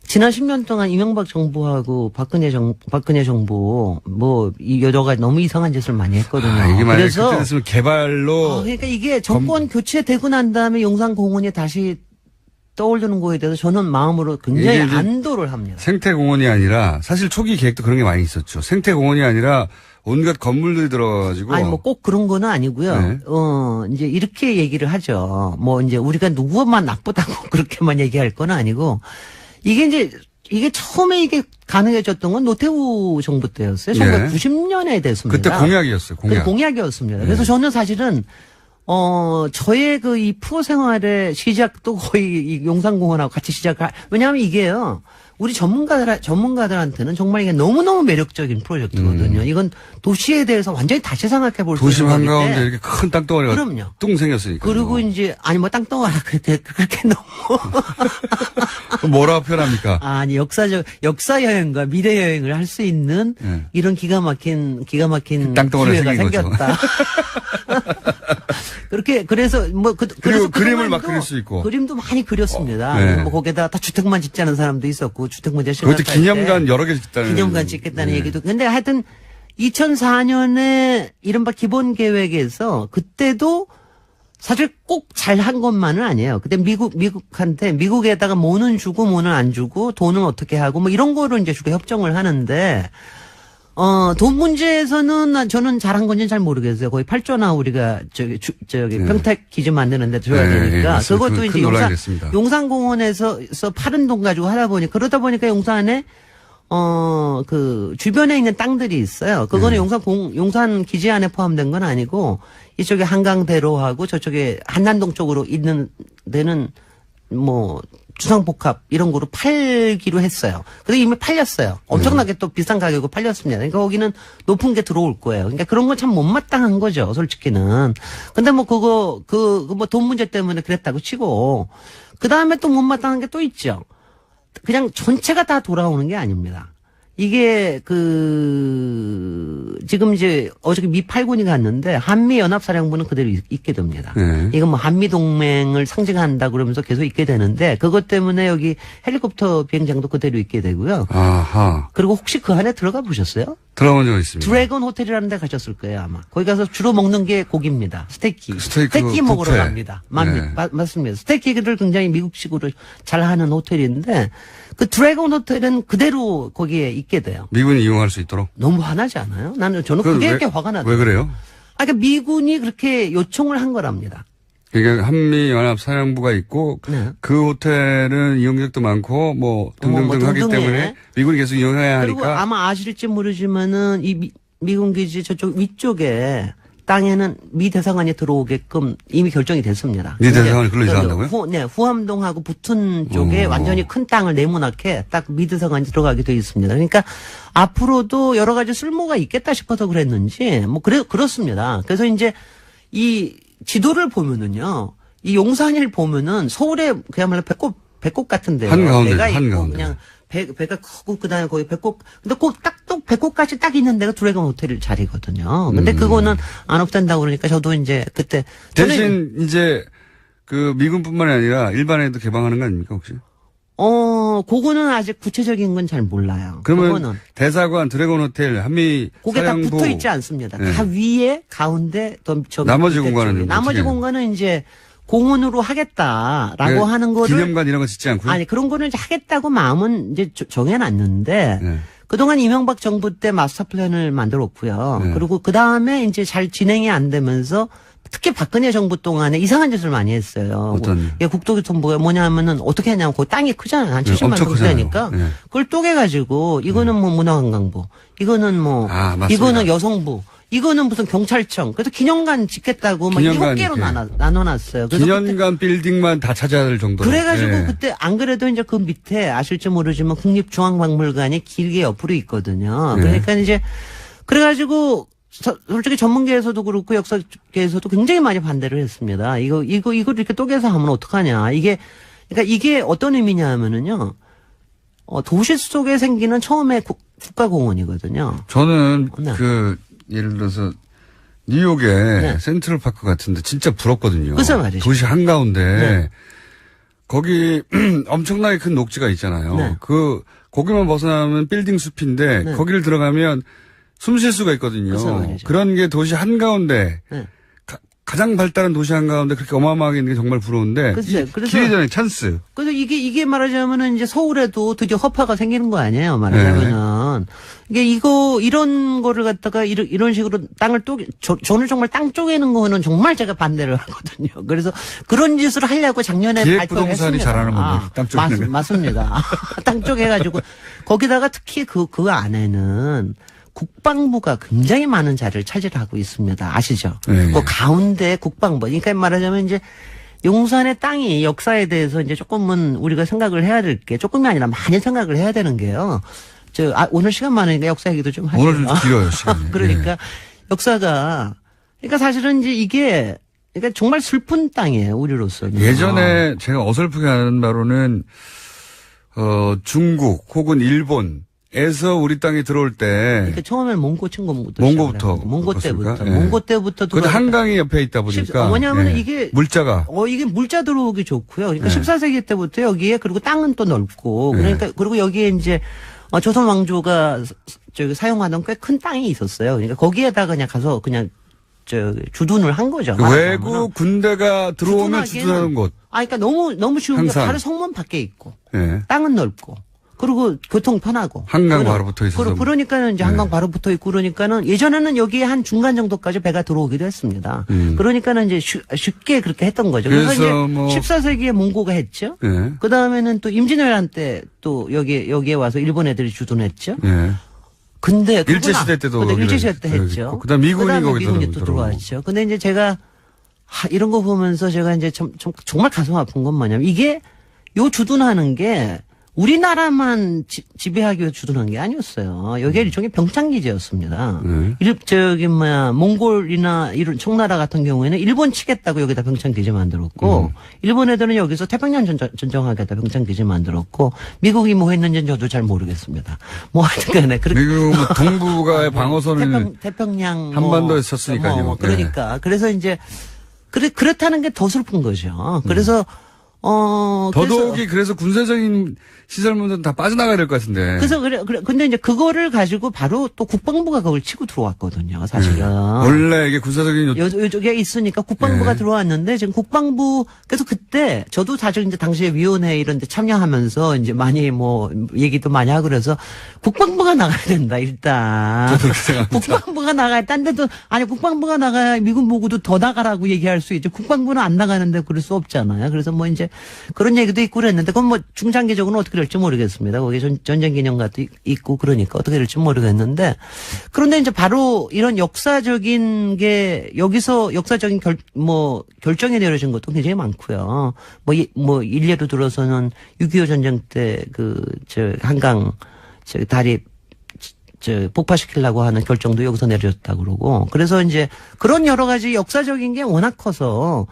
지난 10년 동안 이명박 정부하고 박근혜 정부 이 여러 가지 너무 이상한 짓을 많이 했거든요. 이게 만약에 그래서 그때 됐으면 개발로 그러니까 이게 정권 교체되고 난 다음에 용산공원이 다시 떠오르는 거에 대해서 저는 마음으로 굉장히 이게 이제 안도를 합니다. 생태공원이 아니라 사실 초기 계획도 그런 게 많이 있었죠. 생태공원이 아니라 온갖 건물들이 들어가지고. 아니 뭐 꼭 그런 거는 아니고요. 네. 이제 이렇게 얘기를 하죠. 뭐 이제 우리가 누구만 나쁘다고 그렇게만 얘기할 건 아니고 이게 처음에 이게 가능해졌던 건 노태우 정부 때였어요. 네. 1990년에 됐습니다. 그때 공약이었어요. 공약. 공약이었습니다. 네. 그래서 저는 사실은 저의 그 이 프로 생활의 시작도 거의 이 용산공원하고 같이 왜냐하면 이게요. 우리 전문가들한테는 정말 이게 너무너무 매력적인 프로젝트거든요. 이건 도시에 대해서 완전히 다시 생각해 볼 수 도심 있는 거기 한가운데 때문에. 이렇게 큰 땅덩어리가 그럼요. 뚱 생겼으니까. 그리고 이제 뭐 땅덩어리 그렇게 너무 뭐라고 표현합니까? 아니 역사 여행과 미래 여행을 할 수 있는 네. 이런 기가 막힌 땅덩어리가 기회가 생긴 거죠. 생겼다. 그래서 그리고 그림을 그동안도 막 그릴 수 있고. 그림도 많이 그렸습니다. 네. 뭐 거기에다 다 주택만 짓자는 사람도 있었고 주택 문제 그것도 심각할 기념관 때 여러 개 짓다는. 기념관 찍겠다는 네. 얘기도. 근데 하여튼 2004년에 이른바 기본 계획에서 그때도 사실 꼭 잘한 것만은 아니에요. 그때 미국에다가 뭐는 주고 뭐는 안 주고 돈은 어떻게 하고 뭐 이런 거를 이제 주로 협정을 하는데 돈 문제에서는 저는 잘한 건지는 잘 모르겠어요. 거의 8조나 우리가 저기 네. 평택 기지 만드는데 줘야 네, 되니까. 네, 그것도 큰 이제 논란이 됐습니다. 용산공원에서 파른 돈 가지고 하다 보니까 그러다 보니까 용산에 그 주변에 있는 땅들이 있어요. 그거는 용산 기지 안에 포함된 건 아니고 이쪽에 한강대로하고 저쪽에 한남동 쪽으로 있는 데는 뭐 주상복합 이런 거로 팔기로 했어요. 근데 이미 팔렸어요. 엄청나게 또 비싼 가격으로 팔렸습니다. 그러니까 거기는 높은 게 들어올 거예요. 그러니까 그런 건 참 못마땅한 거죠, 솔직히는. 근데 뭐 뭐 돈 문제 때문에 그랬다고 치고 그 다음에 또 못마땅한 게 또 있죠. 그냥 전체가 다 돌아오는 게 아닙니다. 이게 지금 이제 어저께 미8군이 갔는데 한미연합사령부는 그대로 있게 됩니다. 네. 이건 뭐 한미동맹을 상징한다 그러면서 계속 있게 되는데 그것 때문에 여기 헬리콥터 비행장도 그대로 있게 되고요. 아하. 그리고 혹시 그 안에 들어가 보셨어요? 들어본 적 있습니다. 드래곤 호텔이라는 데 가셨을 거예요, 아마. 거기 가서 주로 먹는 게 고기입니다. 스테이키. 스테이크 먹으러 뷔페. 갑니다. 네. 맞습니다. 스테이키를 굉장히 미국식으로 잘 하는 호텔인데 그 드래곤 호텔은 그대로 거기에 있게 돼요. 미군이 이용할 수 있도록. 너무 화나지 않아요? 저는 그건 그게 왜- 이렇게 화가 나요. 왜 그래요? 그러니까 미군이 그렇게 요청을 한 거랍니다. 그러니까 한미연합사령부가 있고 네. 그 호텔은 이용객도 많고 뭐 등등등 하기 등등해. 때문에 미군이 계속 이용해야 그리고 하니까 아마 아실지 모르지만은 이 미군 기지 저쪽 위쪽에 땅에는 미 대사관이 들어오게끔 이미 결정이 됐습니다. 미 대사관이 글로 이사한다고요? 후암동하고 붙은 쪽에 완전히 큰 땅을 네모나게 딱 미 대사관이 들어가게 돼 있습니다. 그러니까 앞으로도 여러 가지 쓸모가 있겠다 싶어서 그랬는지 뭐 그렇습니다. 그래서 이제 이 지도를 보면은요, 이 용산을 보면은 서울에 그야말로 배꼽 같은데요. 한가운데, 배가 있고 한가운데. 그냥 배가 크고 그다음에 거기 배꼽 근데 꼭 배꼽까지 딱 있는 데가 드래곤 호텔 자리거든요. 근데 그거는 안 없앤다고 그러니까 저도 이제 그때 대신 이제 그 미군뿐만이 아니라 일반에도 개방하는 거 아닙니까 혹시? 그거는 아직 구체적인 건 잘 몰라요. 그러면 그거는. 대사관, 드래곤 호텔, 한미 그게 다 사령부 붙어 있지 않습니다. 네. 다 위에, 가운데, 저 나머지 밑에 공간은 쪽에. 나머지 어떻게? 공간은 이제 공원으로 하겠다라고 그 하는 거를 기념관 이런 거 짓지 않고요? 아니 그런 거를 이제 하겠다고 마음은 이제 정해놨는데 네. 그동안 이명박 정부 때 마스터 플랜을 만들었고요. 네. 그리고 그 다음에 이제 잘 진행이 안 되면서 특히 박근혜 정부 동안에 이상한 짓을 많이 했어요. 어떤? 예, 국토교통부가 뭐냐면은 어떻게 하냐면 그 땅이 크잖아요. 한 네, 70만 엄청 평대니까 크잖아요. 네. 그걸 쪼개가지고 이거는 뭐 문화관광부, 이거는 뭐 아, 맞습니다. 이거는 여성부, 이거는 무슨 경찰청. 그래서 기념관 짓겠다고 막 기념관, 7개로 예. 나눠놨어요. 그래서 기념관 빌딩만 다 찾아야 될 정도로. 그래가지고 예. 그때 안 그래도 이제 그 밑에 아실지 모르지만 국립중앙박물관이 길게 옆으로 있거든요. 네. 그러니까 이제 그래가지고 솔직히 전문계에서도 그렇고 역사계에서도 굉장히 많이 반대를 했습니다. 이거 이렇게 쪼개서 하면 어떡하냐. 그러니까 이게 어떤 의미냐 하면은요. 도시 속에 생기는 처음에 국가공원이거든요. 저는 네. 예를 들어서 뉴욕의 네. 센트럴파크 같은데 진짜 부럽거든요. 그래서 말이죠. 도시 한가운데 네. 거기 엄청나게 큰 녹지가 있잖아요. 네. 거기만 벗어나면 빌딩 숲인데 네. 거기를 들어가면 숨 쉴 수가 있거든요. 그래서 말이죠. 그런 게 도시 한가운데 네. 가장 발달한 도시 한가운데 그렇게 어마어마하게 있는 게 정말 부러운데 글쎄요. 그래서- 기회 전에 찬스. 그래서 이게 말하자면은 이제 서울에도 드디어 허파가 생기는 거 아니에요, 말하자면은. 이게 이런 거를 갖다가 이런 식으로 땅을 저는 정말 땅 쪼개는 거는 정말 제가 반대를 하거든요. 그래서 그런 짓을 하려고 작년에 발표를 기획부동산이 했습니다. 잘하는 건데, 땅 쪼개는 거. 맞습니다. 땅 쪼개가지고 거기다가 특히 그 안에는 국방부가 굉장히 많은 자리를 차지하고 있습니다. 아시죠? 네. 그 가운데 국방부. 그러니까 말하자면 이제 용산의 땅이 역사에 대해서 이제 조금은 우리가 생각을 해야 될 게 조금이 아니라 많이 생각을 해야 되는 게요. 오늘 시간 많으니까 역사 얘기도 좀 하죠. 오늘 좀 길어요, 시간이. 그러니까 역사가 그러니까 사실은 이제 이게 그러니까 정말 슬픈 땅이에요, 우리로서는. 예전에 제가 어설프게 아는 바로는 중국 혹은 일본에서 우리 땅에 들어올 때 그러니까 처음엔 몽고 친구부터 몽고부터 몽고 때부터 그렇습니까? 예. 몽고 때부터 그것도 한강이 옆에 있다 보니까 뭐냐면은 예. 이게 물자가 이게 물자 들어오기 좋고요. 그러니까 네. 14세기 때부터 여기에 그리고 땅은 또 넓고 네. 그러니까 그리고 여기에 이제 조선 왕조가 사용하던 꽤 큰 땅이 있었어요. 그러니까 거기에다가 그냥 가서 그냥 주둔을 한 거죠. 그 외국 군대가 들어오면 주둔하기에는- 주둔하는 곳. 그러니까 너무 쉬운 게 항상. 바로 성문 밖에 있고 예. 땅은 넓고 그리고 교통 편하고 한강 바로 붙어 있어서. 그러니까는 이제 한강 바로 붙어 있고 그러니까는 예전에는 여기에 한 중간 정도까지 배가 들어오기도 했습니다. 그러니까는 이제 쉽게 그렇게 했던 거죠. 그래서 이제 그래서 뭐- 14세기에 몽고가 했죠. 예. 그 다음에는 또 임진왜란 때 또 여기에 와서 일본 애들이 주둔했죠. 예. 근데 일제시대 때도 거기를 일제시대 때 여기 했죠. 있고, 그다음 미군이 그다음에 거기 미군이 또 들어오고. 들어왔죠. 근데 이제 제가 이런 거 보면서 제가 이제 정말 가슴 아픈 건 뭐냐면 이게 요 주둔하는 게 우리나라만 지배하기 위해 주둔한 게 아니었어요. 여기가 일종의 병창기지였습니다. 몽골이나 이런 청나라 같은 경우에는 일본 치겠다고 여기다 병창기지 만들었고, 일본 애들은 여기서 태평양 전쟁하겠다 병창기지 만들었고, 미국이 뭐 했는지는 저도 잘 모르겠습니다. 뭐 하여튼간에 그렇게. 미국은 뭐 동부가의 방어선을 태평양 한반도에 쳤으니까요. 그러니까 그래서 이제 그렇다는 게 더 슬픈 거죠. 그래서 더더욱이 그래서 군사적인 시설물은 다 빠져나가야 될 것 같은데. 근데 이제 그거를 가지고 바로 또 국방부가 그걸 치고 들어왔거든요, 사실은. 원래 이게 군사적인 요쪽에 있으니까 국방부가 네. 들어왔는데 지금 국방부 그래서 그때 저도 사실 이제 당시에 위원회 이런 데 참여하면서 이제 많이 뭐 얘기도 많이 하고 그래서 국방부가 나가야 된다, 일단. 국방부가 나가야 딴 데도 아니 국방부가 나가야 미군 보고도 더 나가라고 얘기할 수 있죠. 국방부는 안 나가는데 그럴 수 없잖아요. 그래서 뭐 이제 그런 얘기도 있고 그랬는데 그건 뭐 중장기적으로는 어떻게 될지 모르겠습니다. 거기 전쟁 기념관도 있고 그러니까 어떻게 될지 모르겠는데 그런데 이제 바로 이런 역사적인 게 여기서 역사적인 결정이 내려진 것도 굉장히 많고요. 뭐 일례로 들어서는 6.25 전쟁 때 한강 다리 폭파시키려고 하는 결정도 여기서 내려졌다 그러고 그래서 이제 그런 여러 가지 역사적인 게 워낙 커서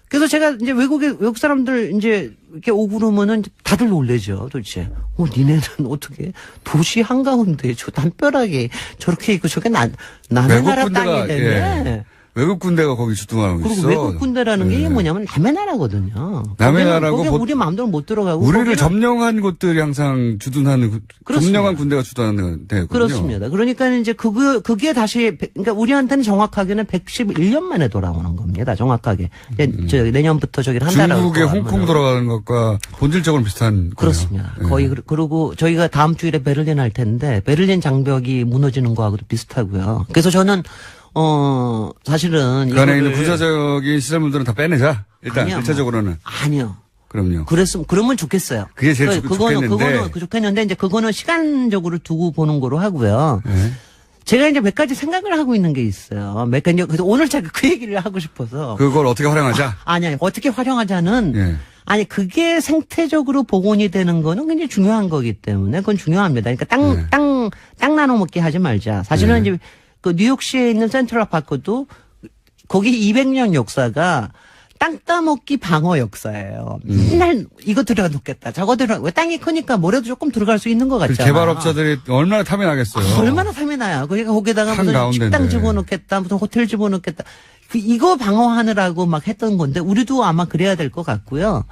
그래서 제가 이제 외국 사람들 이제 이렇게 오고 그러면은 다들 놀래죠, 도대체. 니네는 어떻게 도시 한가운데 저 담벼락에 저렇게 있고 저게 남의 나라 땅이 되네. 외국 군대가 거기 주둔하고 그리고 있어. 외국 군대라는 게 이게 뭐냐면 남의 나라거든요. 남의 거기는 나라고 거기 우리 마음대로 못 들어가고. 우리를 거기는 점령한 곳들이 항상 주둔하는 그렇습니다. 점령한 군대가 주둔하는 데거든요. 그렇습니다. 그러니까 이제 그게 다시 그러니까 우리한테는 정확하게는 111년 만에 돌아오는 겁니다. 정확하게. 이제 저 내년부터 저기를 한다라고. 중국의 홍콩 돌아가는 것과 본질적으로 비슷한 그렇습니다. 거예요. 거의 그리고 저희가 다음 주일에 베를린 할 텐데 베를린 장벽이 무너지는 거하고도 비슷하고요. 그래서 저는 사실은 그 안에 이거를- 있는 부자적인 시설물들은 다 빼내자. 일단 아니요, 1차적으로는. 아니요. 그럼요. 그러면 좋겠어요. 그게 제일 좋겠는데. 그거는 좋겠는데 이제 그거는 시간적으로 두고 보는 거로 하고요. 네. 제가 이제 몇 가지 생각을 하고 있는 게 있어요. 몇 가지 그래서 오늘 제가 그 얘기를 하고 싶어서. 그걸 어떻게 활용하자? 아니 어떻게 활용하자는. 예. 아니 그게 생태적으로 복원이 되는 거는 굉장히 중요한 거기 때문에 그건 중요합니다. 그러니까 땅 나눠 먹게 하지 말자. 사실은 네. 이제 그 뉴욕시에 있는 센트럴파크도 거기 200년 역사가 땅 따먹기 방어 역사예요. 맨날 이거 들어놓겠다. 저거 왜 땅이 크니까 뭐라도 조금 들어갈 수 있는 것 그 같잖아. 개발업자들이 얼마나 탐이 나겠어요. 얼마나 탐이 나요. 그러니까 거기다가 무슨 한가운데인데. 식당 집어넣겠다, 무슨 호텔 집어넣겠다. 이거 방어하느라고 막 했던 건데 우리도 아마 그래야 될 것 같고요.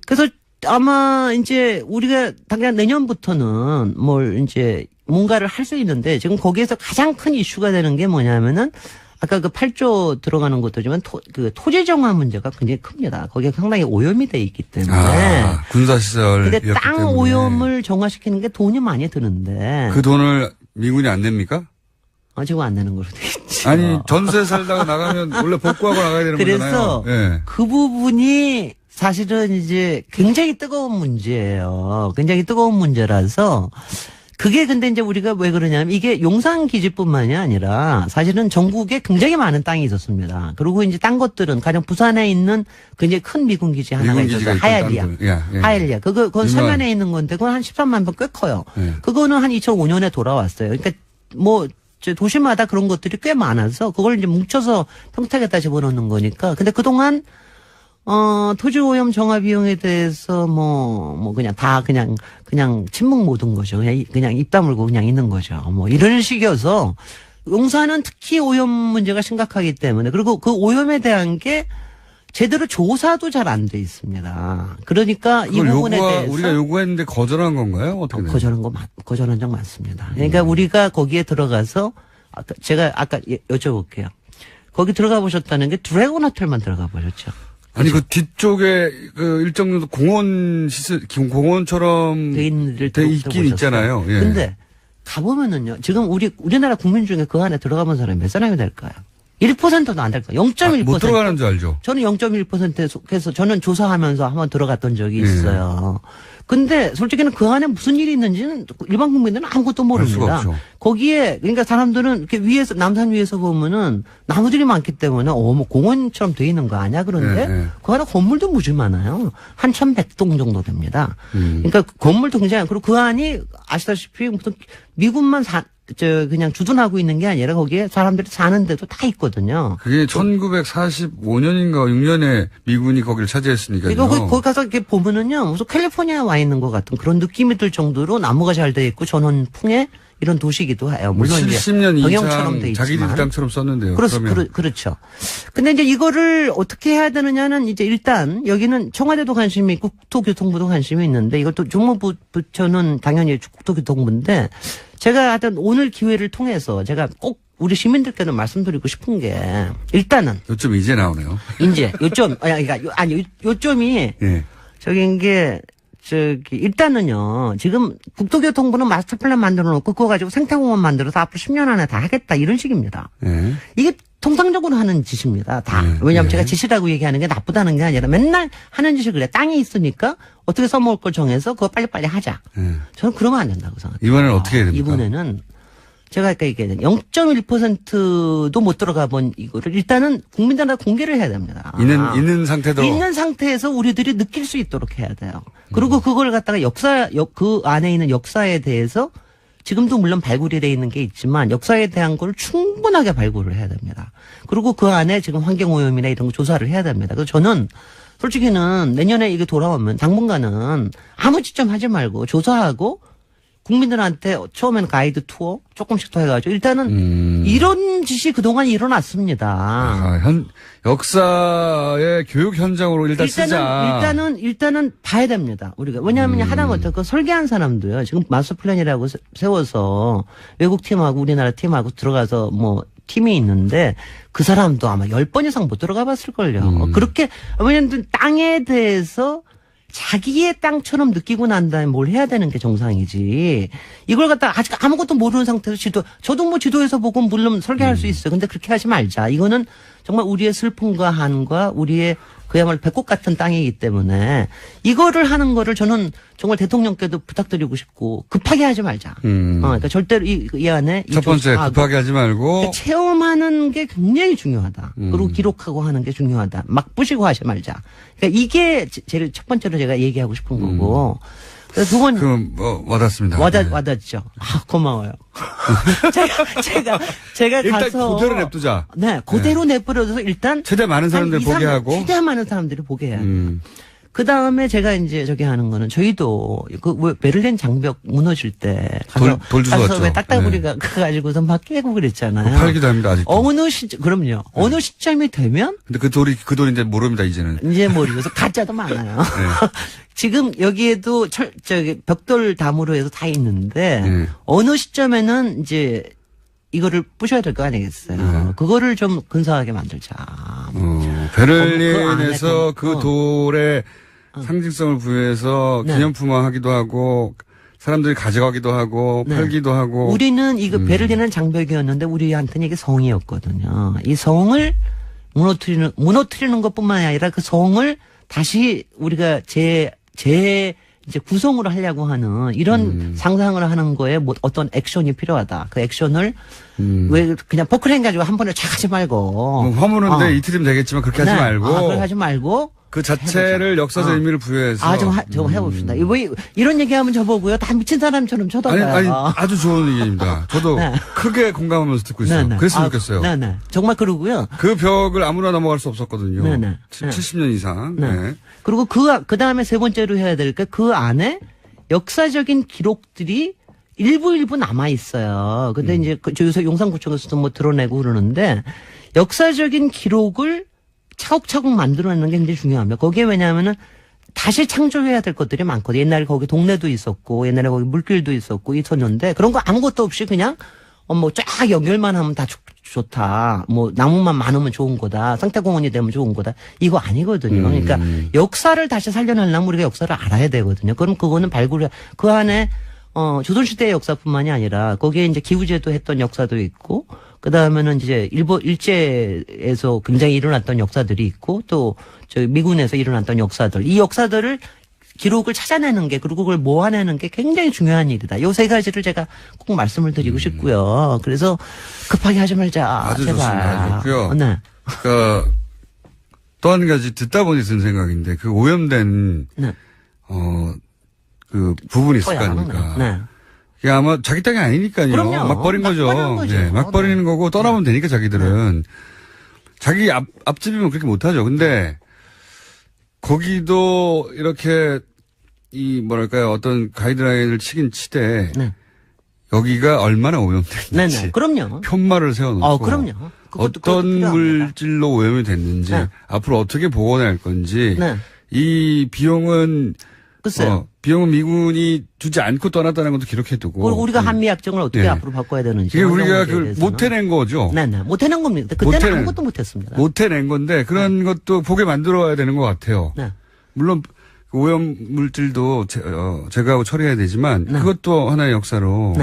그래서 아마 이제 우리가 당장 내년부터는 뭘 이제 뭔가를 할 수 있는데 지금 거기에서 가장 큰 이슈가 되는 게 뭐냐면은 아까 그 8조 들어가는 것도지만 토지 정화 문제가 굉장히 큽니다. 거기에 상당히 오염이 돼 있기 때문에. 군사시설. 근데 땅 오염을 정화시키는 게 돈이 많이 드는데. 그 돈을 미군이 안 냅니까? 지금 안 내는 걸로 돼 있죠. 아니, 전세 살다가 나가면 원래 복구하고 나가야 되는 그래서 거잖아요. 예. 그 부분이 사실은 이제 굉장히 뜨거운 문제예요. 굉장히 뜨거운 문제라서 그게 근데 이제 우리가 왜 그러냐면 이게 용산 기지뿐만이 아니라 사실은 전국에 굉장히 많은 땅이 있었습니다. 그리고 이제 딴 것들은 가령 부산에 있는 굉장히 큰 미군 기지 하나가 미군 기지가 있어서 있던 하얄리아. 딴 거. 예. 하얄리아. 그건 서면에 있는 건데 그건 한 13만 평 꽤 커요. 예. 그거는 한 2005년에 돌아왔어요. 그러니까 뭐 도시마다 그런 것들이 꽤 많아서 그걸 이제 뭉쳐서 평택에다 집어넣는 거니까. 근데 그동안 토지 오염 정화 비용에 대해서 그냥 다 그냥 침묵 못 한 거죠. 그냥 입 다물고 그냥 있는 거죠. 뭐 이런 식이어서 용산은 특히 오염 문제가 심각하기 때문에 그리고 그 오염에 대한 게 제대로 조사도 잘 안 돼 있습니다. 그러니까 이 부분에 대해서 우리가 요구했는데 거절한 건가요? 어떻게 돼요? 거절한 적 많습니다. 그러니까 우리가 거기에 들어가서 제가 아까 여쭤볼게요. 거기 들어가 보셨다는 게 드래곤 호텔만 들어가 보셨죠? 아니 그 뒤쪽에 그 일정 정도 공원 시설 공원처럼 돼 있긴 있잖아요. 예. 근데 가보면은요. 지금 우리나라 국민 중에 그 안에 들어가본 사람이 몇 사람이 될까요? 1%도 안 될까요? 0.1%. 못 들어가는 줄 알죠. 저는 0.1%에 속해서 저는 조사하면서 한번 들어갔던 적이 있어요. 근데 솔직히는 그 안에 무슨 일이 있는지는 일반 국민들은 아무것도 모릅니다. 알 수가 없죠. 거기에 그러니까 사람들은 이렇게 위에서 남산 위에서 보면은 나무들이 많기 때문에 뭐 공원처럼 돼 있는 거 아니야? 그런데 네. 그 안에 건물도 무지 많아요. 한 1,100동 정도 됩니다. 그러니까 건물도 굉장히 그리고 그 안이 아시다시피 무슨 미군만 그냥 주둔하고 있는 게 아니라 거기에 사람들이 사는 데도 다 있거든요. 그게 1945년인가 6년에 미군이 거기를 차지했으니까요. 그러니까 거기 가서 이렇게 보면은요, 무슨 캘리포니아에 와 있는 것 같은 그런 느낌이 들 정도로 나무가 잘 돼 있고 전원풍의 이런 도시기도 해요. 물론 70년 병영처럼 돼 이상 자기들 있지만. 땅처럼 썼는데요. 그렇죠. 근데 이제 이거를 어떻게 해야 되느냐는 이제 일단 여기는 청와대도 관심이 있고 국토교통부도 관심이 있는데 이것도 주무부 부처는 당연히 국토교통부인데 제가 하여튼 오늘 기회를 통해서 제가 꼭 우리 시민들께도 말씀드리고 싶은 게 일단은 요점 이제 나오네요. 이제 요점 요점이 예. 저긴 게 일단은요, 지금 국토교통부는 마스터 플랜 만들어 놓고 그거 가지고 생태공원 만들어서 앞으로 10년 안에 다 하겠다 이런 식입니다. 예. 이게 통상적으로 하는 짓입니다. 다. 네, 왜냐하면 네. 제가 짓이라고 얘기하는 게 나쁘다는 게 아니라 맨날 하는 짓이 그래. 땅이 있으니까 어떻게 써먹을 걸 정해서 그거 빨리빨리 하자. 예. 저는 그러면 안 된다고 생각해요. 이번에는 어떻게 해야 됩니까? 이번에는 제가 아까 얘기한 0.1%도 못 들어가 본 이거를 일단은 국민들한테 공개를 해야 됩니다. 있는 상태도. 있는 상태에서 우리들이 느낄 수 있도록 해야 돼요. 그리고 그걸 갖다가 그 안에 있는 역사에 대해서 지금도 물론 발굴이 돼 있는 게 있지만 역사에 대한 걸 충분하게 발굴을 해야 됩니다. 그리고 그 안에 지금 환경오염이나 이런 거 조사를 해야 됩니다. 그래서 저는 솔직히는 내년에 이게 돌아오면 당분간은 아무 짓 좀 하지 말고 조사하고 국민들한테 처음에는 가이드 투어 조금씩 더 해가지고 일단은 이런 짓이 그동안 일어났습니다. 역사의 교육 현장으로 일단 쓰자. 일단은 봐야 됩니다. 우리가. 왜냐하면 하다못해 그 설계한 사람도요. 지금 마스터 플랜이라고 세워서 외국 팀하고 우리나라 팀하고 들어가서 뭐 팀이 있는데 그 사람도 아마 10번 이상 못 들어가 봤을걸요. 그렇게, 왜냐면 땅에 대해서 자기의 땅처럼 느끼고 난 다음에 뭘 해야 되는 게 정상이지. 이걸 갖다가 아직 아무것도 모르는 상태에서 저도 뭐 지도에서 보고 물론 설계할 수 있어요. 근데 그렇게 하지 말자. 이거는 정말 우리의 슬픔과 한과 우리의 그야말로 배꼽 같은 땅이기 때문에 이거를 하는 거를 저는 정말 대통령께도 부탁드리고 싶고 급하게 하지 말자. 그러니까 절대로 이 안에 첫 번째 급하게 하지 말고 그러니까 체험하는 게 굉장히 중요하다. 그리고 기록하고 하는 게 중요하다. 막 부시고 하지 말자. 그러니까 이게 제일 첫 번째로 제가 얘기하고 싶은 거고. 두 번. 와닿습니다. 와닿죠. 고마워요. 제가 일단 가서. 그대로 냅두자. 네, 그대로 내버려둬서 일단. 최대 많은 사람들 보게 하고. 최대한 많은 사람들이 보게 해야 돼요. 그 다음에 제가 이제 저기 하는 거는 저희도 왜 베를린 장벽 무너질 때. 돌 주웠죠. 가서 왜 딱따구리가 가지고서 막 깨고 그랬잖아요. 팔기도 합니다, 아직도. 그럼요. 어느 시점이 되면. 근데 그 돌이 이제 모릅니다, 이제는. 이제 모르면서 가짜도 많아요. 지금 여기에도 벽돌 담으로 해서 다 있는데 어느 시점에는 이제 이거를 부셔야 될 거 아니겠어요. 그거를 좀 근사하게 만들자. 베를린에서 그 돌에 상징성을 부여해서 기념품화하기도 하고 사람들이 가져가기도 하고 팔기도 하고. 우리는 이거 베를린은 장벽이었는데 우리한테는 이게 성이었거든요. 이 성을 무너뜨리는 것뿐만 아니라 그 성을 다시 우리가 이제 구성으로 하려고 하는 이런 상상을 하는 거에 뭐 어떤 액션이 필요하다. 그 액션을 왜 그냥 포크레인 가지고 한 번에 쫙 하지 말고. 허무는데 이틀이면 되겠지만 그렇게 하지 말고. 그렇게 하지 말고. 그 자체를 역사적 의미를 부여해서. 좀 해봅시다. 이런 얘기하면 저보고요. 다 미친 사람처럼 쳐다봐요. 아니, 아주 좋은 얘기입니다. 저도 크게 공감하면서 듣고 있어요. 그랬으면 좋겠어요. 네네. 정말 그러고요. 그 벽을 아무나 넘어갈 수 없었거든요. 70년 이상. 네. 그리고 그 다음에 세 번째로 해야 될 게 그 안에 역사적인 기록들이 일부 남아 있어요. 근데 이제 저기서 용산구청에서도 뭐 드러내고 그러는데 역사적인 기록을 차곡차곡 만들어내는 게 굉장히 중요합니다. 거기에 왜냐하면은 다시 창조해야 될 것들이 많거든요. 옛날에 거기 동네도 있었고, 옛날에 거기 물길도 있었는데, 그런 거 아무것도 없이 그냥, 뭐 쫙 연결만 하면 다 좋다. 뭐 나무만 많으면 좋은 거다. 생태공원이 되면 좋은 거다. 이거 아니거든요. 그러니까 역사를 다시 살려내려면 우리가 역사를 알아야 되거든요. 그럼 그거는 그 안에, 조선시대의 역사뿐만이 아니라, 거기에 이제 기우제도 했던 역사도 있고, 그 다음에는 이제 일제에서 굉장히 일어났던 역사들이 있고 또 미군에서 일어났던 역사들. 이 역사들을 기록을 찾아내는 게 그리고 그걸 모아내는 게 굉장히 중요한 일이다. 요 세 가지를 제가 꼭 말씀을 드리고 싶고요. 그래서 급하게 하지 말자. 아주 제발. 좋습니다. 아주 좋고요. 네. 그러니까 또 한 가지 듣다 보니 든 생각인데 그 오염된 그 부분이 있을 거 아닙니까? 네. 이게 아마 자기 땅이 아니니까요. 그럼요. 막 버린 거죠. 네, 막 버리는 거고 떠나면 되니까 자기들은. 자기 앞집이면 그렇게 못하죠. 근데 거기도 이렇게 뭐랄까요. 어떤 가이드라인을 치긴 치되 여기가 얼마나 오염됐는지. 네네. 그럼요. 편말을 세워놓고. 그럼요. 어떤 물질로 오염이 됐는지 앞으로 어떻게 복원할 건지 이 비용은 글쎄요. 비용은 미군이 주지 않고 떠났다는 것도 기록해두고. 우리가 한미약정을 어떻게 앞으로 바꿔야 되는지. 이게 우리가 그걸 못 해낸 거죠. 네네. 못 해낸 겁니다. 그때는 아무것도 못 했습니다. 못 해낸 건데 그런 것도 보게 만들어야 되는 것 같아요. 물론 오염 물질도 제거하고 처리해야 되지만 그것도 하나의 역사로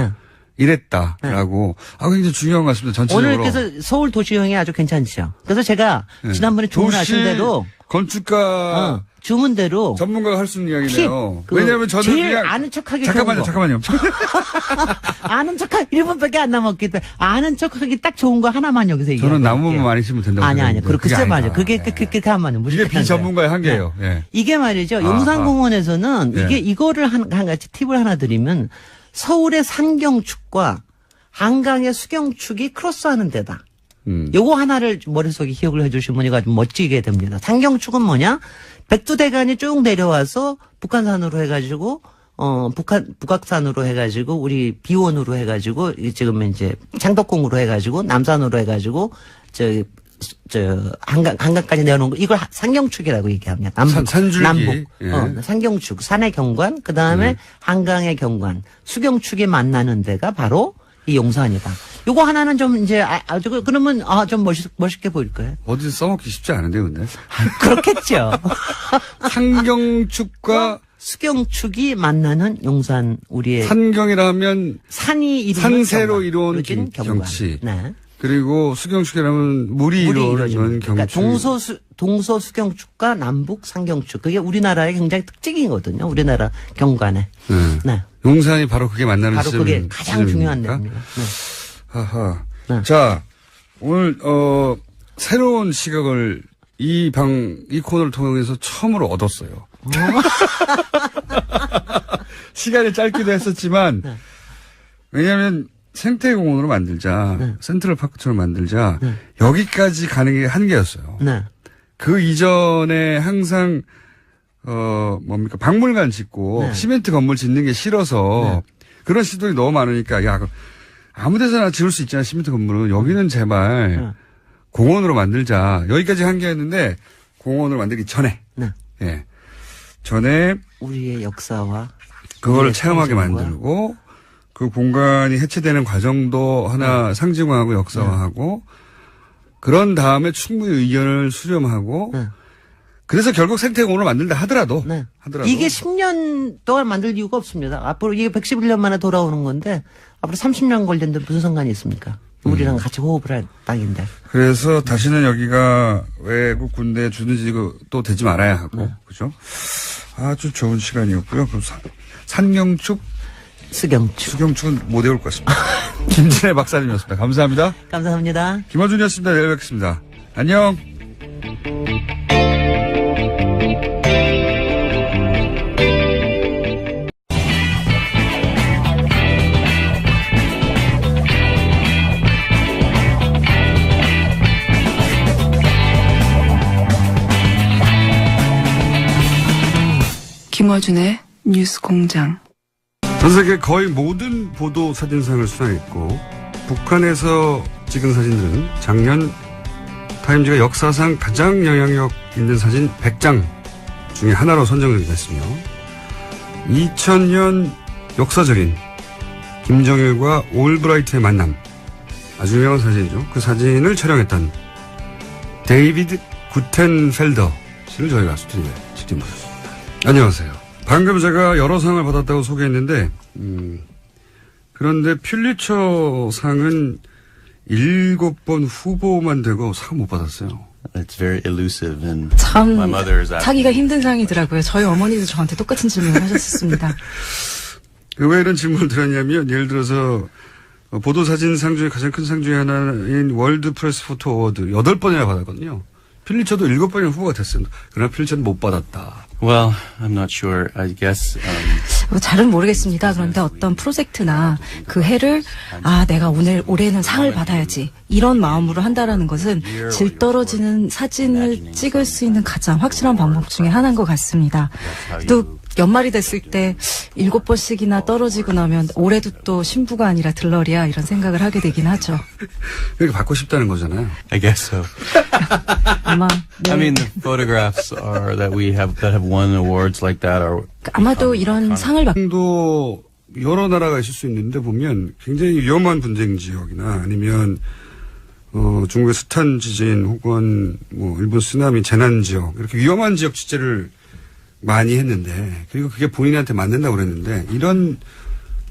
이랬다라고. 굉장히 중요한 것 같습니다. 전체적으로. 오늘 그래서 서울 도시형이 아주 괜찮죠. 그래서 제가 지난번에 주문하신 대로 건축가 주문대로 전문가가 할 수 있는 이야기네요. 왜냐하면 저는 제일 그냥 아는 척하기 잠깐만요. 아는 척하기 1분밖에 안 남았기 때문에 아는 척하기 딱 좋은 거 하나만 여기서 얘기해요. 저는 나무만 많이 쓰면 된다고 생각해요. 아니. 그렇게 맞아요. 그게 하면 이게 비전문가의 한계예요. 네. 이게 말이죠. 용산공원에서는 이거를 한 가지 팁을 하나 드리면 서울의 산경축과 한강의 수경축이 크로스하는 데다. 요거 하나를 머릿속에 기억을 해주시면 이거 아주 멋지게 됩니다. 산경축은 뭐냐? 백두대간이 쭉 내려와서 북한산으로 해가지고 북악산으로 해가지고, 우리 비원으로 해가지고, 지금 이제 창덕궁으로 해가지고, 남산으로 해가지고, 한강까지 내려놓은 거, 이걸 상경축이라고 얘기합니다. 남북. 산줄기. 남북. 예. 상경축. 산의 경관, 그 다음에 한강의 경관. 수경축이 만나는 데가 바로 이 용산이다. 요거 하나는 좀 이제, 그러면, 좀 멋있게 보일 거예요. 어디서 써먹기 쉽지 않은데, 근데. 그렇겠죠. 상경축과 수경축이 만나는 용산, 우리의. 산경이라면 산이 이루는 산세로 이루어진 경관. 경치. 네. 그리고 수경축이라면 물이 이루어진 경치. 그러니까 동서 수경축과 남북 상경축. 그게 우리나라의 굉장히 특징이거든요. 우리나라 경관에. 네. 네. 용산이 바로 그게 만나는 바로 그게 가장 중요한 지점입니까? 데입니다. 네. 하하. 네. 자, 오늘, 새로운 시각을 이 코너를 통해서 처음으로 얻었어요. 시간이 짧기도 했었지만, 네. 왜냐하면 생태공원으로 만들자, 네. 센트럴파크처럼 만들자, 네. 여기까지 가는 게 한계였어요. 네. 그 이전에 항상, 박물관 짓고, 네. 시멘트 건물 짓는 게 싫어서, 그런 시도들이 너무 많으니까, 야, 아무 데서나 지을 수 있잖아, 시멘트 건물은. 여기는 제발, 공원으로 만들자. 여기까지 한계였는데, 공원으로 만들기 전에. 네. 예. 전에, 우리의 역사와 그거를 우리의 체험하게 상징과 만들고, 그 공간이 해체되는 과정도 하나 상징화하고 역사화하고, 그런 다음에 충분히 의견을 수렴하고, 네. 그래서 결국 생태공원을 만들다 하더라도, 네. 이게 10년 동안 만들 이유가 없습니다. 앞으로 이게 111년 만에 돌아오는 건데, 앞으로 30년 걸리는데 무슨 상관이 있습니까? 우리랑 같이 호흡을 할 땅인데. 그래서 다시는 여기가 외국 군대에 주둔지 또 되지 말아야 하고, 그죠? 아주 좋은 시간이었고요. 그럼 산경축, 수경축은 못 외울 것 같습니다. 김진애 박사님이었습니다. 감사합니다. 감사합니다. 김어준이었습니다. 내일 뵙겠습니다. 안녕. 김어준의 뉴스 공장. 전 세계 거의 모든 보도 사진상을 수상했고, 북한에서 찍은 사진들은 작년 타임즈가 역사상 가장 영향력 있는 사진 100장 중에 하나로 선정되기도 했으며, 2000년 역사적인 김정일과 올브라이트의 만남, 아주 유명한 사진이죠. 그 사진을 촬영했던 데이비드 구텐펠더 씨를 저희가 스튜디오에 직접 모셨습니다. 안녕하세요. 방금 제가 여러 상을 받았다고 소개했는데, 그런데 퓰리처 상은 7번 후보만 되고 상 못 받았어요. It's very elusive and 참 my mother is asking. 타기가 힘든 상이더라고요. 저희 어머니도 저한테 똑같은 질문을 하셨었습니다. 왜 이런 질문을 드렸냐면, 예를 들어서 보도사진상 중에 가장 큰 상 중에 하나인 월드 프레스 포토 어워드 8번이나 받았거든요. 퓰리처도 7번이나 후보가 됐어요. 그러나 퓰리처는 못 받았다. Well, I'm not sure. I guess 잘은 모르겠습니다. 그런데 어떤 프로젝트나 그 해를 내가 올해는 상을 받아야지 이런 마음으로 한다라는 것은 질 떨어지는 사진을 찍을 수 있는 가장 확실한 방법 중에 하나인 것 같습니다. 또 연말이 됐을 때 7번씩이나 떨어지고 나면 올해도 또 신부가 아니라 들러리야 이런 생각을 하게 되긴 하죠. 그렇게 받고 싶다는 거잖아요. I guess so. 아마 I mean, the photographs are that have won awards like that are 아마도 이런 상을 받 도 여러 나라가 있을 수 있는데 보면 굉장히 위험한 분쟁 지역이나 아니면 중국의 스탄 지진 혹은 일본 쓰나미 재난 지역 이렇게 위험한 지역 취재를 많이 했는데 그리고 그게 본인한테 맞는다고 그랬는데 이런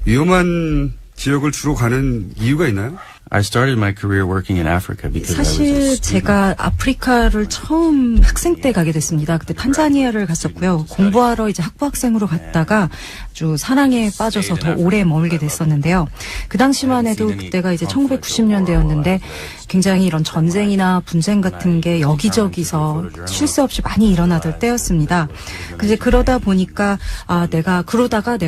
위험한 지역을 주로 가는 이유가 있나요? I started my career working in Africa because I was a 사실 student. 제가 아프리카를 처음 학생 때 가게 됐습니다. 그때 탄자니아를 갔었고요. 공부하러 이제 학부학생으로 갔다가 아주 사랑에 빠져서 더 오래 머물게 됐었는데요. 그 당시만 해도 그때가 이제 1990년대였는데 굉장히 이런 전쟁이나 분쟁 같은 게 여기저기서 쉴 새 없이 많이 일어나던 때였습니다. 이제 그러다 보니까 내가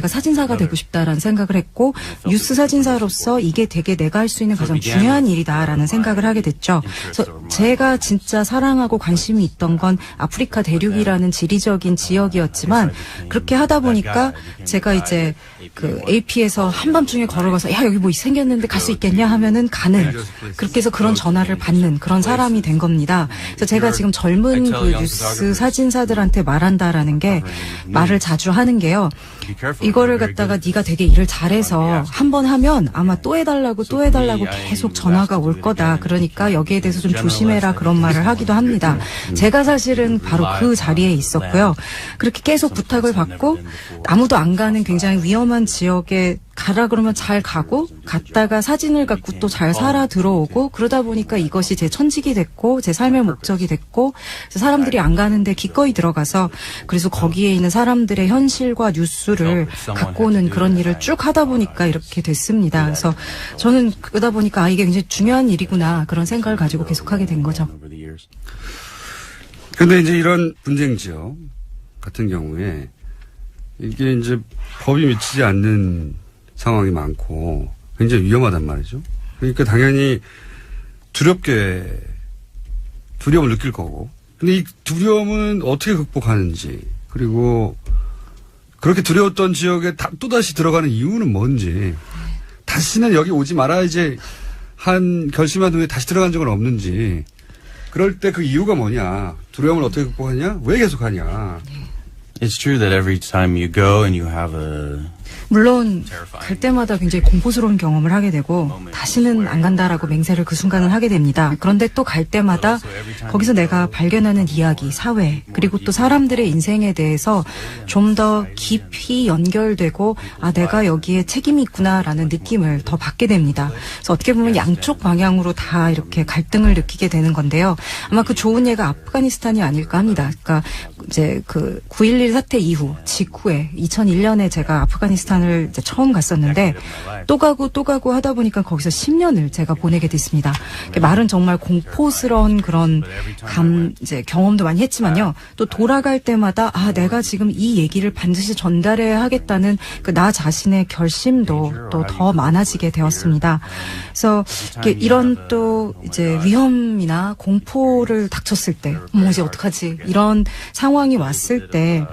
사진사가 되고 싶다라는 생각을 했고 뉴스 사진사로서 이게 되게 내가 할 수 있는 가장 중요한 일이다라는 생각을 하게 됐죠. 그래서 제가 진짜 사랑하고 관심이 있던 건 아프리카 대륙이라는 지리적인 지역이었지만 그렇게 하다 보니까 제가 이제 그 AP에서 한밤중에 걸어가서 야 여기 뭐 생겼는데 갈 수 있겠냐 하면은 가는, 그렇게 해서 그런 전화를 받는 그런 사람이 된 겁니다. 그래서 제가 지금 젊은 그 뉴스 사진사들한테 말한다라는 게 말을 자주 하는 게요. 이거를 갖다가 네가 되게 일을 잘해서 한 번 하면 아마 또 해달라고 계속 전화가 올 거다. 그러니까 여기에 대해서 좀 조심해라, 그런 말을 하기도 합니다. 제가 사실은 바로 그 자리에 있었고요. 그렇게 계속 부탁을 받고 아무도 안 가는 굉장히 위험한 지역에 가라 그러면 잘 가고, 갔다가 사진을 갖고 또 잘 살아 들어오고, 그러다 보니까 이것이 제 천직이 됐고 제 삶의 목적이 됐고, 그래서 사람들이 안 가는데 기꺼이 들어가서, 그래서 거기에 있는 사람들의 현실과 뉴스를 갖고 오는 그런 일을 쭉 하다 보니까 이렇게 됐습니다. 그래서 저는 그러다 보니까 이게 굉장히 중요한 일이구나, 그런 생각을 가지고 계속하게 된 거죠. 근데 이제 이런 분쟁 지역 같은 경우에 이게 이제 법이 미치지 않는 상황이 많고 굉장히 위험하단 말이죠. 그러니까 당연히 두려움을 느낄 거고. 근데 이 두려움은 어떻게 극복하는지, 그리고 그렇게 두려웠던 지역에 또다시 들어가는 이유는 뭔지, 다시는 여기 오지 말아야지 한 결심한 후에 다시 들어간 적은 없는지, 그럴 때 그 이유가 뭐냐, 두려움을 어떻게 극복하냐, 왜 계속하냐. It's true that every time you go and you have a 물론 갈 때마다 굉장히 공포스러운 경험을 하게 되고 다시는 안 간다라고 맹세를 그 순간은 하게 됩니다. 그런데 또 갈 때마다 거기서 내가 발견하는 이야기, 사회, 그리고 또 사람들의 인생에 대해서 좀 더 깊이 연결되고 내가 여기에 책임이 있구나라는 느낌을 더 받게 됩니다. 그래서 어떻게 보면 양쪽 방향으로 다 이렇게 갈등을 느끼게 되는 건데요. 아마 그 좋은 예가 아프가니스탄이 아닐까 합니다. 그러니까 이제 그 9.11 사태 이후 직후에 2001년에 제가 아프가니스탄을 이제 처음 갔었는데 또 가고 하다 보니까 거기서 10년을 제가 보내게 됐습니다. 말은 정말 공포스러운 그런 이제 경험도 많이 했지만요. 또 돌아갈 때마다 내가 지금 이 얘기를 반드시 전달해야 하겠다는 그 나 자신의 결심도 또 더 많아지게 되었습니다. 그래서 이런 또 이제 위험이나 공포를 닥쳤을 때, 이제 어떡하지? 이런 상황이 왔을 때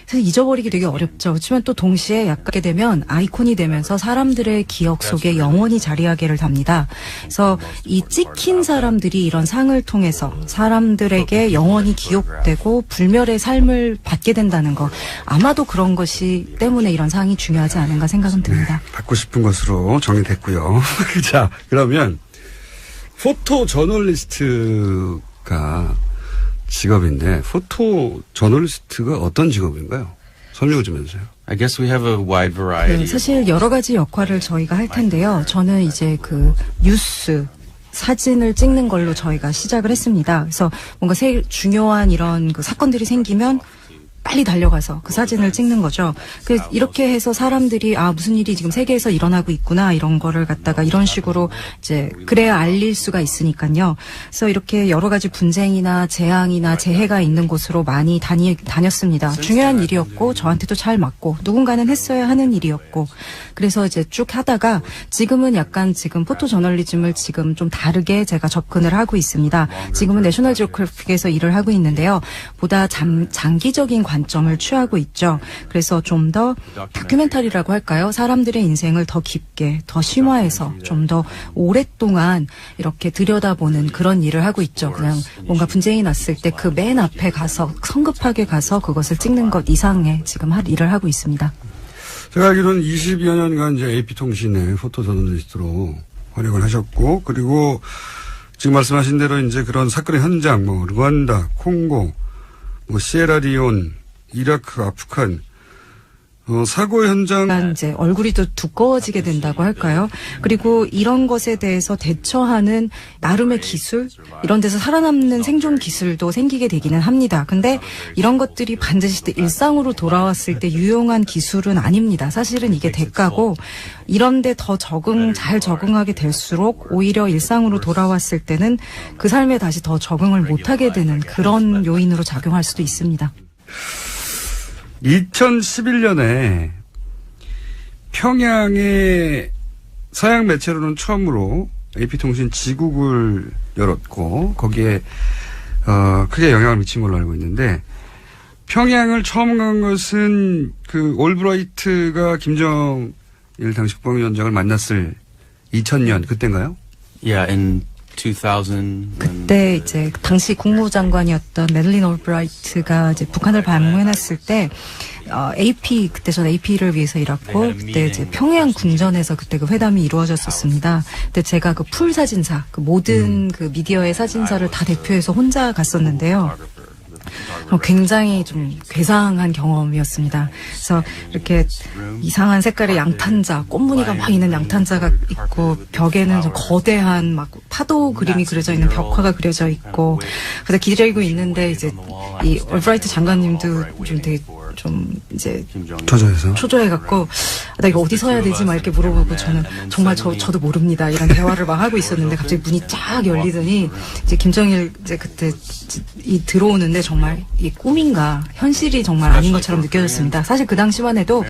사실 잊어버리기 되게 어렵죠. 그렇지만 또 동시에 약하게 되면 아이콘이 되면서 사람들의 기억 속에 영원히 자리하게를 답니다. 그래서 이 찍힌 사람들이 이런 상을 통해서 사람들에게 영원히 기억되고 불멸의 삶을 받게 된다는 거, 아마도 그런 것이 때문에 이런 상이 중요하지 않은가 생각은 듭니다. 받고 싶은 것으로 정리됐고요. 자, 그러면 포토 저널리스트가 직업인데 포토 저널리스트가 어떤 직업인가요? 설명을 좀 해주세요. I guess we have a wide variety. 사실 여러 가지 역할을 저희가 할 텐데요. 저는 이제 그 뉴스 사진을 찍는 걸로 저희가 시작을 했습니다. 그래서 뭔가 중요한 이런 그 사건들이 생기면 빨리 달려가서 그 사진을 찍는 거죠. 그래서 이렇게 해서 사람들이 무슨 일이 지금 세계에서 일어나고 있구나, 이런 거를 갖다가 이런 식으로 이제 그래야 알릴 수가 있으니까요. 그래서 이렇게 여러 가지 분쟁이나 재앙이나 재해가 있는 곳으로 많이 다녔습니다. 중요한 일이었고 저한테도 잘 맞고 누군가는 했어야 하는 일이었고, 그래서 이제 쭉 하다가 지금은 약간 포토 저널리즘을 지금 좀 다르게 제가 접근을 하고 있습니다. 지금은 내셔널 지오그래픽에서 일을 하고 있는데요. 보다 장기적인 관점을 취하고 있죠. 그래서 좀 더 다큐멘터리라고 할까요? 사람들의 인생을 더 깊게, 더 심화해서 좀 더 오랫동안 이렇게 들여다보는 그런 일을 하고 있죠. 그냥 뭔가 분쟁이 났을 때 그 맨 앞에 가서 성급하게 가서 그것을 찍는 것 이상의 지금 일을 하고 있습니다. 제가 알기로는 20여 년간 이제 AP통신의 포토 저널리스트로 활약을 하셨고, 그리고 지금 말씀하신 대로 이제 그런 사건의 현장, 르완다, 콩고, 시에라리온, 이라크, 아프간, 사고 현장. 이제 얼굴이 또 두꺼워지게 된다고 할까요? 그리고 이런 것에 대해서 대처하는 나름의 기술, 이런 데서 살아남는 생존 기술도 생기게 되기는 합니다. 근데 이런 것들이 반드시 일상으로 돌아왔을 때 유용한 기술은 아닙니다. 사실은 이게 대가고, 이런데 더 잘 적응하게 될수록 오히려 일상으로 돌아왔을 때는 그 삶에 다시 더 적응을 못하게 되는 그런 요인으로 작용할 수도 있습니다. 2011년에 평양의 서양 매체로는 처음으로 AP통신 지국을 열었고 거기에 크게 영향을 미친 걸로 알고 있는데 평양을 처음 간 것은 그 올브라이트가 김정일 당시 국방위원장을 만났을 2000년 그때인가요? Yeah, in 2000. 그때 이제 당시 국무장관이었던 매들린 올브라이트가 이제 북한을 방문했을 때 AP 그때 전 AP를 위해서 일했고 그때 이제 평양 궁전에서 그때 그 회담이 이루어졌었습니다. 근데 제가 그 풀 사진사 그 모든 그 미디어의 사진사를 다 대표해서 혼자 갔었는데요. 굉장히 좀 괴상한 경험이었습니다. 그래서 이렇게 이상한 색깔의 양탄자, 꽃무늬가 막 있는 양탄자가 있고 벽에는 좀 거대한 막 파도 그림이 그려져 있는 벽화가 그려져 있고 그래서 기다리고 있는데 이제 이 올브라이트 장관님도 좀 되게 좀 이제 초조해갖고 나 이거 어디 서야 되지 막 이렇게 물어보고 저는 정말 저도 모릅니다 이런 대화를 막 하고 있었는데 갑자기 문이 쫙 열리더니 이제 김정일 이제 그때 들어오는데 정말 이 꿈인가 현실이 정말 아닌 것처럼 느껴졌습니다. 사실 그 당시만 해도